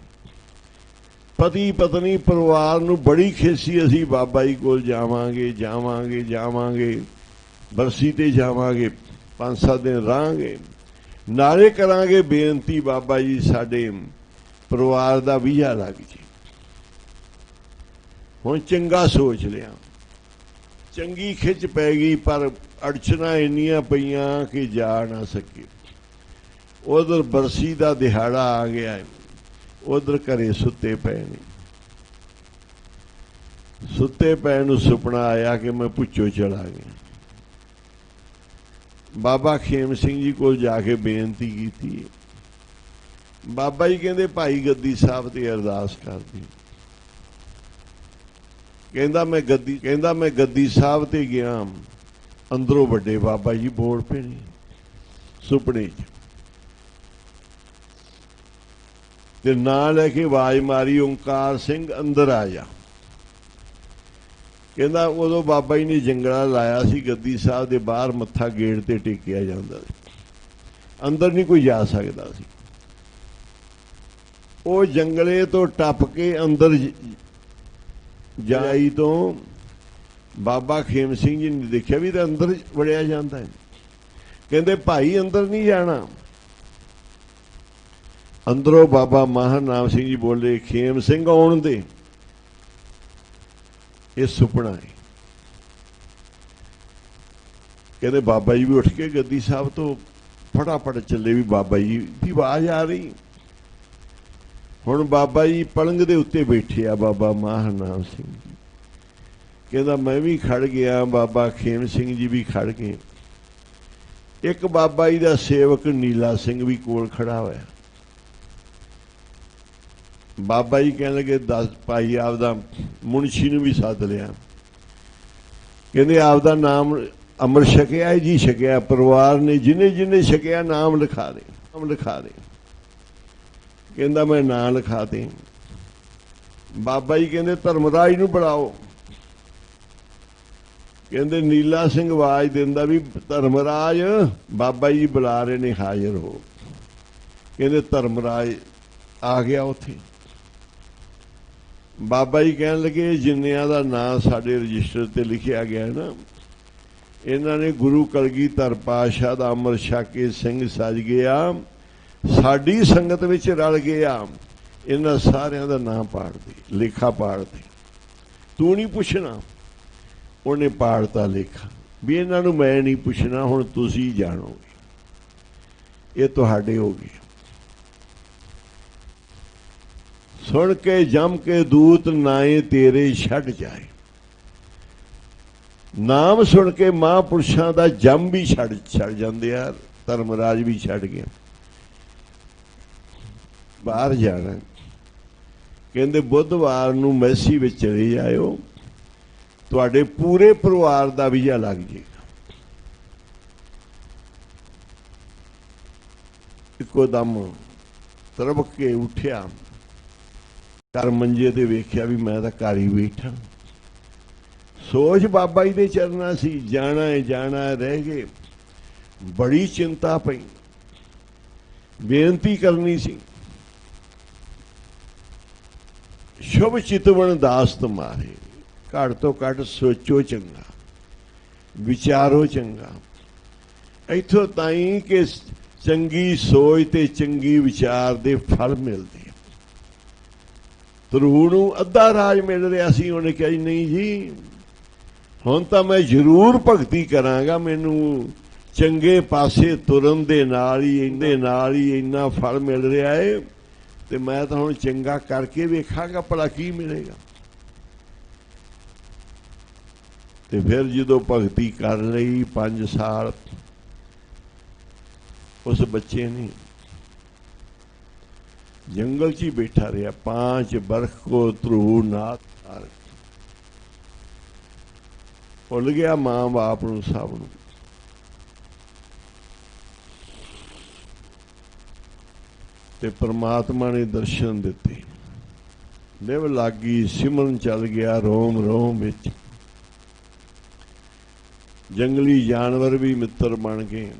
ਪਤੀ ਪਤਨੀ ਪਰਿਵਾਰ ਨੂੰ ਬੜੀ ਖੇਸੀ, ਅਸੀਂ ਬਾਬਾ ਜੀ ਕੋਲ ਜਾਵਾਂਗੇ, ਬਰਸੀ ਤੇ ਜਾਵਾਂਗੇ, 5-7 ਦਿਨ ਰਹਾਂਗੇ, ਨਾਲੇ ਕਰਾਂਗੇ ਬੇਨਤੀ ਬਾਬਾ ਜੀ ਸਾਡੇ ਪਰਿਵਾਰ ਦਾ ਵੀਜ਼ਾ ਲੱਗ ਜੇ। ਹੁਣ ਚੰਗਾ ਸੋਚ ਲਿਆ, ਚੰਗੀ ਖਿੱਚ ਪੈ ਗਈ, ਪਰ ਅੜਚਣਾ ਇੰਨੀਆਂ ਪਈਆਂ ਕਿ ਜਾ ਨਾ ਸਕੇ। ਉਧਰ ਬਰਸੀ ਦਾ ਦਿਹਾੜਾ ਆ ਗਿਆ, ਉਧਰ ਘਰੇ ਸੁੱਤੇ ਪਏ ਨੇ। ਸੁੱਤੇ ਪਏ ਨੂੰ ਸੁਪਨਾ ਆਇਆ ਕਿ ਮੈਂ ਪੁੱਛੋ ਚਲਾ ਗਿਆ। ਬਾਬਾ ਖੇਮ ਸਿੰਘ ਜੀ ਕੋਲ ਜਾ ਕੇ ਬੇਨਤੀ ਕੀਤੀ। ਬਾਬਾ ਜੀ ਕਹਿੰਦੇ ਭਾਈ ਗੱਦੀ ਸਾਹਿਬ ਤੇ ਅਰਦਾਸ ਕਰਦੀ। ਕਹਿੰਦਾ ਮੈਂ ਗੱਦੀ ਸਾਹਿਬ ਤੇ ਗਿਆ, ਅੰਦਰੋਂ ਵੱਡੇ ਬਾਬਾ ਜੀ ਬੋਲ ਪਏ ਨੇ ਸੁਪਨੇ 'ਚ, ਤੇ ਨਾਂ ਲੈ ਕੇ ਆਵਾਜ਼ ਮਾਰੀ, ਓਂਕਾਰ ਸਿੰਘ ਅੰਦਰ ਆ ਜਾ। ਕਹਿੰਦਾ ਉਦੋਂ ਬਾਬਾ ਜੀ ਨੇ ਜੰਗਲਾ ਲਾਇਆ ਸੀ ਗੱਦੀ ਸਾਹਿਬ ਦੇ ਬਾਹਰ, ਮੱਥਾ ਗੇਟ ਤੇ ਟੇਕਿਆ ਜਾਂਦਾ ਸੀ, ਅੰਦਰ ਨਹੀਂ ਕੋਈ ਜਾ ਸਕਦਾ ਸੀ। ਉਹ ਜੰਗਲੇ ਤੋਂ ਟੱਪ ਕੇ ਅੰਦਰ ਜਾਈ ਤੋਂ ਬਾਬਾ ਖੇਮ ਸਿੰਘ ਜੀ ਨੇ ਦੇਖਿਆ ਵੀ ਤਾਂ ਅੰਦਰ ਵੜਿਆ ਜਾਂਦਾ ਹੈ। ਕਹਿੰਦੇ ਭਾਈ ਅੰਦਰ ਨਹੀਂ ਜਾਣਾ। ਅੰਦਰੋਂ ਬਾਬਾ ਮਾਹਰ ਨਾਮ ਸਿੰਘ ਜੀ ਬੋਲੇ, ਖੇਮ ਸਿੰਘ ਆਉਣ ਦੇ, ਇਹ ਸੁਪਨਾ ਹੈ। ਕਹਿੰਦੇ ਬਾਬਾ ਜੀ ਵੀ ਉੱਠ ਕੇ ਗੱਦੀ ਸਾਹਿਬ ਤੋਂ ਫਟਾਫਟ ਚੱਲੇ, ਵੀ ਬਾਬਾ ਜੀ ਦੀ ਆਵਾਜ਼ ਆ ਰਹੀ। ਹੁਣ ਬਾਬਾ ਜੀ ਪਲੰਗ ਦੇ ਉੱਤੇ ਬੈਠੇ ਆ, ਬਾਬਾ ਮਾਹਰ ਨਾਮ ਸਿੰਘ ਜੀ। ਕਹਿੰਦਾ ਮੈਂ ਵੀ ਖੜ ਗਿਆ, ਬਾਬਾ ਖੇਮ ਸਿੰਘ ਜੀ ਵੀ ਖੜ ਗਏ। ਇੱਕ ਬਾਬਾ ਜੀ ਦਾ ਸੇਵਕ ਨੀਲਾ ਸਿੰਘ ਵੀ ਕੋਲ ਖੜਾ ਹੋਇਆ। ਬਾਬਾ ਜੀ ਕਹਿਣ ਲੱਗੇ, ਦੱਸ ਭਾਈ ਆਪਦਾ ਮੁਨਸ਼ੀ ਨੂੰ ਵੀ ਸੱਦ ਲਿਆ। ਕਹਿੰਦੇ ਆਪਦਾ ਨਾਮ ਅੰਮ੍ਰਿਤ ਛਕਿਆ ਹੈ ਜੀ? ਛਕਿਆ। ਪਰਿਵਾਰ ਨੇ ਜਿਹਨੇ ਛਕਿਆ ਨਾਮ ਲਿਖਾ ਦੇ। ਕਹਿੰਦਾ ਮੈਂ ਨਾਂ ਲਿਖਾ ਦੇ। ਬਾਬਾ ਜੀ ਕਹਿੰਦੇ ਧਰਮਰਾਜ ਨੂੰ ਬੁਲਾਓ। ਕਹਿੰਦੇ ਨੀਲਾ ਸਿੰਘ ਆਵਾਜ਼ ਦਿੰਦਾ ਵੀ ਧਰਮਰਾਜ ਬਾਬਾ ਜੀ ਬੁਲਾ ਰਹੇ ਨੇ, ਹਾਜ਼ਰ ਹੋ। ਕਹਿੰਦੇ ਧਰਮਰਾਜ ਆ ਗਿਆ ਉੱਥੇ। ਬਾਬਾ ਜੀ ਕਹਿਣ ਲੱਗੇ ਜਿੰਨਿਆਂ ਦਾ ਨਾਂ ਸਾਡੇ ਰਜਿਸਟਰ ਤੇ ਲਿਖਿਆ ਗਿਆ ਨਾ, ਇਹਨਾਂ ਨੇ ਗੁਰੂ ਕਲਗੀਧਰ ਪਾਤਸ਼ਾਹ ਦਾ ਅੰਮ੍ਰਿਤ ਛਕ ਕੇ ਸਿੰਘ ਸਜ ਗਿਆ, ਸਾਡੀ ਸੰਗਤ ਵਿੱਚ ਰਲ ਗਿਆ। ਇਹਨਾਂ ਸਾਰਿਆਂ ਦਾ ਨਾਂ ਪਾੜ ਦੇ, ਲੇਖਾ ਪਾੜ ਦੇ, ਤੂੰ ਨਹੀਂ ਪੁੱਛਣਾ। ਉਹਨੇ ਪਾੜਤਾ ਲੇਖਾ ਵੀ ਇਹਨਾਂ ਨੂੰ ਮੈਂ ਨਹੀਂ ਪੁੱਛਣਾ, ਹੁਣ ਤੁਸੀਂ ਜਾਣੋਗੇ, ਇਹ ਤੁਹਾਡੇ ਹੋ ਗਏ। ਸੁਣ ਕੇ ਜਮ ਕੇ ਦੂਤ ਨਾਏ ਤੇਰੇ ਛੱਡ ਜਾਏ। ਨਾਮ ਸੁਣ ਕੇ ਮਹਾਂਪੁਰਸ਼ਾਂ ਦਾ ਜਮ ਵੀ ਛੱਡ ਜਾਂਦੇ ਆ। ਧਰਮਰਾਜ ਵੀ ਛੱਡ ਗਿਆ, ਬਾਹਰ ਜਾਣਾ। ਕਹਿੰਦੇ ਬੁੱਧਵਾਰ ਨੂੰ ਮੈਸੀ ਵਿੱਚ ਚਲੇ ਜਾਇਓ, ਤੁਹਾਡੇ ਪੂਰੇ ਪਰਿਵਾਰ ਦਾ ਵੀਜ਼ਾ ਲੱਗ ਜਾਏਗਾ। ਇੱਕੋ ਦਮ ਤਰਬਕ ਕੇ ਉੱਠਿਆ, ਘਰ ਮੰਜੇ ਤੇ ਵੇਖਿਆ ਵੀ ਮੈਂ ਤਾਂ ਘਰ ਹੀ ਬੈਠਾ। ਸੋਚ ਬਾਬਾ ਜੀ ਦੇ ਚਰਨਾਂ ਸੀ, ਜਾਣਾ ਹੈ ਜਾਣਾ ਹੈ, ਰਹਿ ਗਏ। ਬੜੀ ਚਿੰਤਾ ਪਈ, ਬੇਨਤੀ ਕਰਨੀ ਸੀ। ਸ਼ੁਭ ਚਿਤਵਨ ਦਾਸ ਤੁਮਾਰੇ, ਘੱਟ ਤੋਂ ਘੱਟ ਸੋਚੋ ਚੰਗਾ, ਵਿਚਾਰੋ ਚੰਗਾ। ਇੱਥੋਂ ਤਾਈਂ ਕਿ ਚੰਗੀ ਸੋਚ ਤੇ ਚੰਗੀ ਵਿਚਾਰ ਦੇ ਫਲ ਮਿਲਦੇ। ਧਰੂ ਨੂੰ ਅੱਧਾ ਰਾਜ ਮਿਲ ਰਿਹਾ ਸੀ, ਉਹਨੇ ਕਿਹਾ ਜੀ ਨਹੀਂ ਜੀ, ਹੁਣ ਤਾਂ ਮੈਂ ਜ਼ਰੂਰ ਭਗਤੀ ਕਰਾਂਗਾ, ਮੈਨੂੰ ਚੰਗੇ ਪਾਸੇ ਤੁਰਨ ਦੇ ਨਾਲ ਹੀ ਇੰਨਾ ਫਲ ਮਿਲ ਰਿਹਾ ਹੈ, ਤੇ ਮੈਂ ਤਾਂ ਹੁਣ ਚੰਗਾ ਕਰਕੇ ਵੇਖਾਂਗਾ ਭਲਾ ਕੀ ਮਿਲੇਗਾ। ਤੇ ਫਿਰ ਜਦੋਂ ਭਗਤੀ ਕਰ ਲਈ 5 ਸਾਲ, ਉਸ ਬੱਚੇ ਨੇ जंगल च ही बैठा रहा। 5 बरख को ध्रुव नाथ भुल गया मां बाप नूं सब नूं। ते परमात्मा ने दर्शन दिते, निव लागी सिमरन चल गया रोम रोम विच। जंगली जानवर भी मित्र बन गए।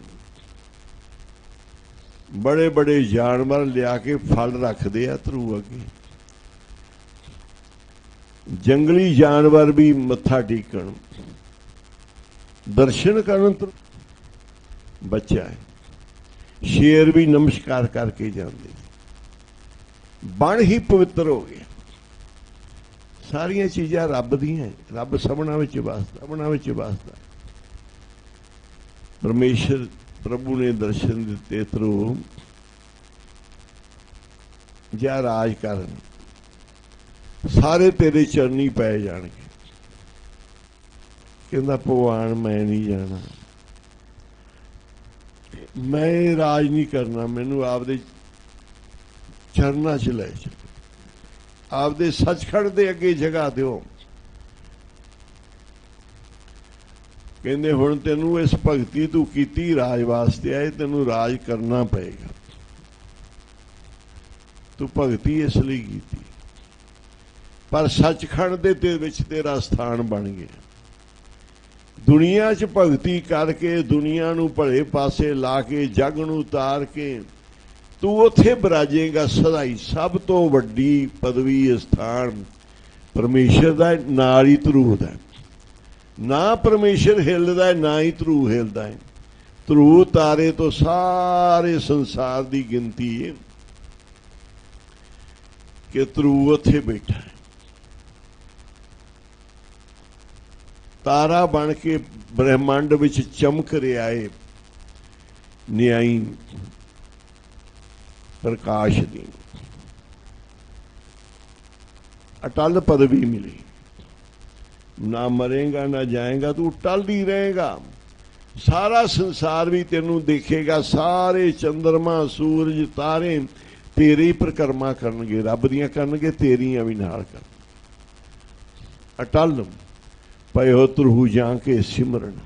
बड़े बड़े जानवर लिया के फल रखते आ ध्रुव अगे। जंगली जानवर भी मत्था टेकण दर्शन करन बच्चा है। शेर भी नमस्कार करके जाते। बण ही पवित्र हो गया। सारिया चीज़ां रब दी हैं, रब सबना विच वसदा, सबना विच वसदा। परमेश्वर प्रभु ने दर्शन दिते, ध्रुव जा राज कर, सारे तेरे चरनी पै जाणगे। कहंदा भगवान मैं नहीं जाना, मैं राज नहीं करना, मैनू आपदे चरना च लै चलो, आपदे सचखंड दे अगे जगह दिओ। कहते हुण तेनू इस भगती तू कीती राज वास्ते आए, तेनू राज करना पएगा। तू भगती इसलिए कीती, पर सचखंड दे विच तेरा स्थान बन गया। दुनिया च भगती करके दुनिया नू भले पासे ला के जग नू तार के तू उत्थे विराजेगा सदाई। सब तो वड्डी पदवी स्थान परमेश्वर दा नाल ही ध्रुव दा। ना परमेश्वर हिलदा है, ना ही ध्रुव हिलदा है। ध्रुव तारे तो सारे संसार की गिनती है कि ध्रुव उत्थे बैठा है। तारा बन के ब्रह्मांड विच चमक रहा है, न्यायी प्रकाश दी। अटल पदवी मिली, ना मरेगा ना जाएगा, तू टल ही रहेगा। सारा संसार भी तेनू देखेगा, सारे चंद्रमा सूरज तारे तेरी परिक्रमा करनगे, रब दियां करनगे, तेरियां भी नाल कर। अटल पयो ध्रुव जाके सिमरन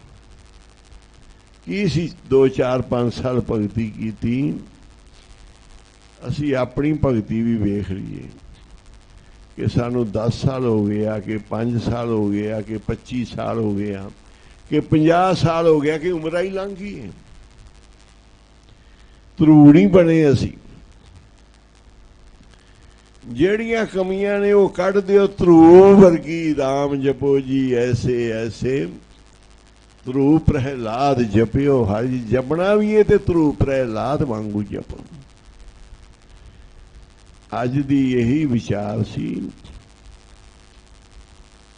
की सी। 2 4 5 साल भगती की, असी अपनी भगती भी वेख लीए कि सानू 10 साल हो गया, कि 5 साल हो गया, कि 25 साल हो गया, कि 50 साल हो गया, कि उम्र ही लंघ गई है। ध्रुव नहीं बने असी। ਜਿਹੜੀਆਂ कमियां ने वो कढ़ दिओ। ध्रुव वर्गी राम जपो जी ऐसे ऐसे। ध्रुव प्रहलाद जपियो हरि। जपना भी है तो ध्रुव प्रहलाद वांगू जपो। अज दी यही विचार सी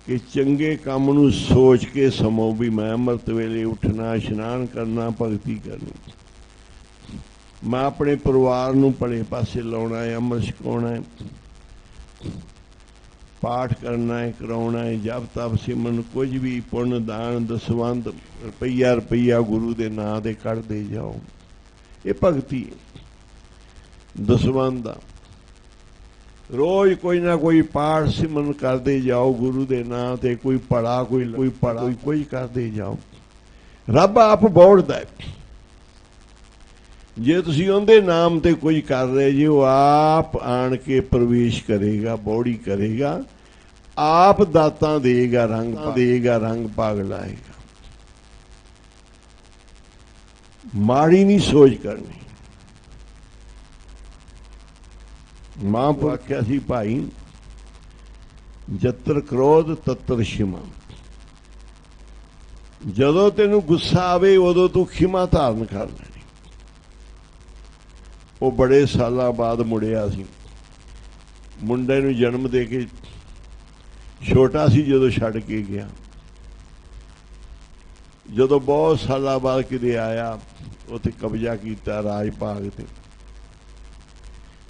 कि चंगे काम नूं सोच के समो भी मैं अमृत वेले उठना, इशनान करना, भगती करनी, मैं अपने परिवार नूं भले पासे लाउणा है, अमृत छकाउणा है, पाठ करना है, कराउणा है, जप तप सिमरन कुछ भी पुण्य दान दसवंध रुपया रुपया गुरु के नां दे कढ़दे जाओ। ये भगती है। दसवंध दा रोज कोई ना कोई पाठ सिमरन करते जाओ गुरु के नां ते, कोई पढ़ा कोई पढ़ा कोई करते जाओ। रब आप बौड़दा है। जे तुसीं उहदे नाम ते कोई कर रहे जे, वो आप आण के प्रवेश करेगा, बौड़ी करेगा, आप दातां देगा, रंग भाग लाएगा। माड़ी नहीं सोच करनी। महापुरुष आख्या सी भाई, जत्र क्रोध तत्र क्षमा। जदों तेनू गुस्सा आवे उदों तू खिमा धारण कर लेनी। वो बड़े सालों बाद मुड़िया सी, मुंडे नूं जन्म दे के छोटा सी जदों छड़ के गया, जदों बहुत सालों बाद किते आया उत्थे कब्जा किया राज भाग ते,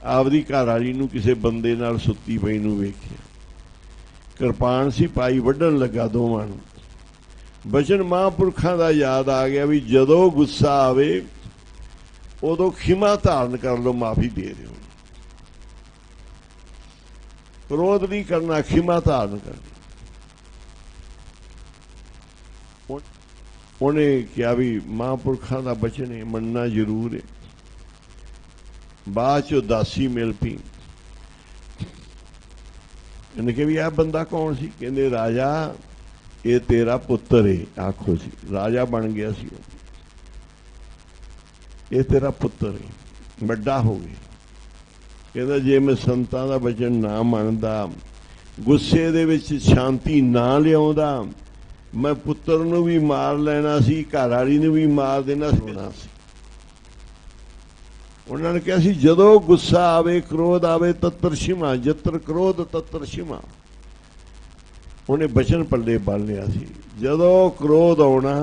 आपदी घरवाली नूं किसे बंदे नाल सुत्ती पई नूं वेखिया, किरपान सी पाई, वड्ढण लगा दोवां नूं। बचन महापुरखां दा याद आ गया भी जदों गुस्सा आवे उदों खिमा धारण कर लो, माफी दे दो। क्रोध नहीं करना, खिमा धारण करना। उन्हें क्या भी महापुरखां दा बचन है, मनना जरूर है। बाद चो दासी मिल पी, इन्हें कहा भी यह बंदा कौन सी? कहते राजा ये तेरा पुत्र है। आखो सी राजा बन गया सी, ये तेरा पुत्र है, बड़ा हो गया। कहता जे मैं संतां दा वचन ना मनदा, गुस्से दे विच शांति ना लियाउंदा, मैं पुत्र नूं भी मार लेना सी, घरवाली नूं भी मार देना सी। उन्होंने कहा सी जदों गुस्सा आवे, क्रोध आवे, तत्र क्षमा। जत्र क्रोध तत्र क्षमा। उन्हें वचन पल्ले बन लिया सी, जदों क्रोध आउणा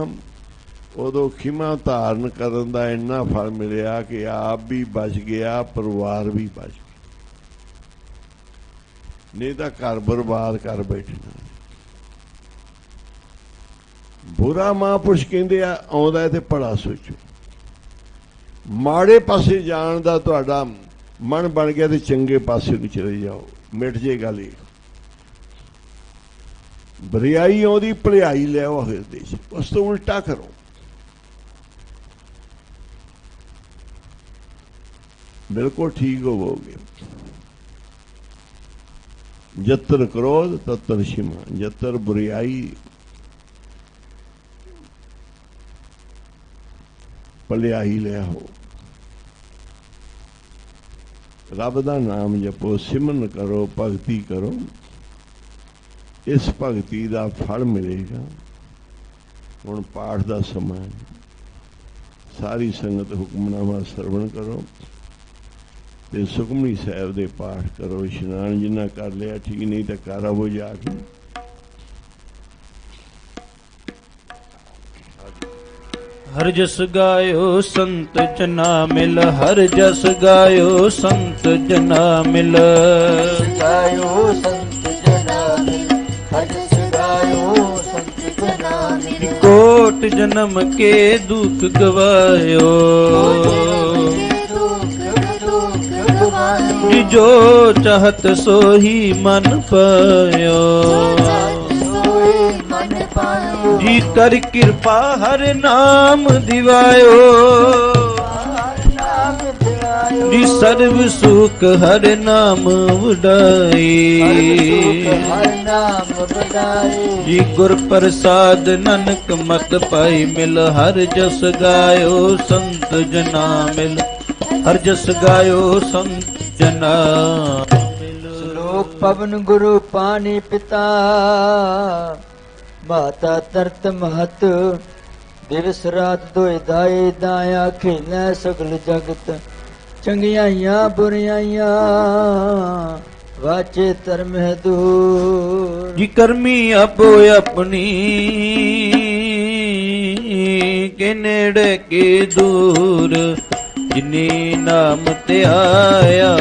उदों खिमा धारण करन दा इन्ना फल मिलिया कि आप भी बच गया, परिवार भी बच गया, नहीं तो घर बर्बाद कर बैठना। बुरा महापुरुष कहते आउंदा है ते भला सोचो। माड़े पासे जाण दा तुहाडा मन बन गया तो चंगे पासे नूं चले जाओ, मिट जे गल। बरियाई आउंदी भलियाई लिआओ हिरदे च, उस तो उल्टा करो। बिल्कुल ठीक होवोगे। जत्र क्रोध तत्र क्षमा। जत्र बुराई भलियाई ले हो। रब दा नाम जपो, सिमरन करो, भगती करो, इस भगती दा फल मिलेगा। हुण पाठ दा समा, सारी संगत हुक्मनामा सरवण करो ते सुखमनी साहब दे पाठ करो। इशनान जिन्ना कर लिया ठीक, नहीं तो कर आवो जाके। हर जस गायो संत जना मिल, हर जस गायो संत जना मिल। गायो संत जना मिल, हर जस गायो संत जना मिल। कोट जन्म के दुख गवायो, जो चाहत सोही मन पायो। जी कर कृपा हर नाम दिवायो, जी सर्व सुख हर नाम उड़ाई। जी गुर प्रसाद ननक मत पाई मिल, हर जस गायो संत जना मिल, हर जस गायो संत जना मिल। श्लोक पवन गुरु पानी पिता, माता तरत महत। दिवस रात दोए दाए दाया, खेलै सगल जगत। चंगियाइयां बुरियाइयां ਵਾਚੇ ਧਰਮ ਹੈ ਦੂਰ। ਜੀ ਕਰਮੀ ਆਪੋ ਆਪਣੀ ਕੇ ਨੇੜੇ ਕੇ ਦੂਰ, ਜਿਨੀ ਨਾਮ ਤੇ ਆਇਆ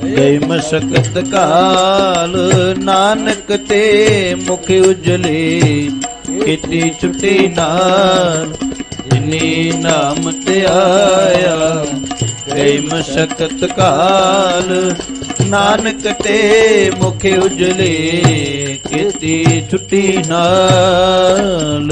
ਗਏ ਮਸਕਤ ਕਾਲ। ਨਾਨਕ ਤੇ ਮੁਖ ਉਜਲੇ ਕੀਤੀ ਛੁੱਟੀ ਨਾਲ, ਜਿਨੀ ਨਾਮ ਤੇ ਆਇਆ ਗਏ ਮਸਕਤ ਕਾਲ। ਨਾਨਕ ਤੇ ਮੁਖ ਉਜਲੇ ਕੀਤੀ ਛੁੱਟੀ ਨਾਲ।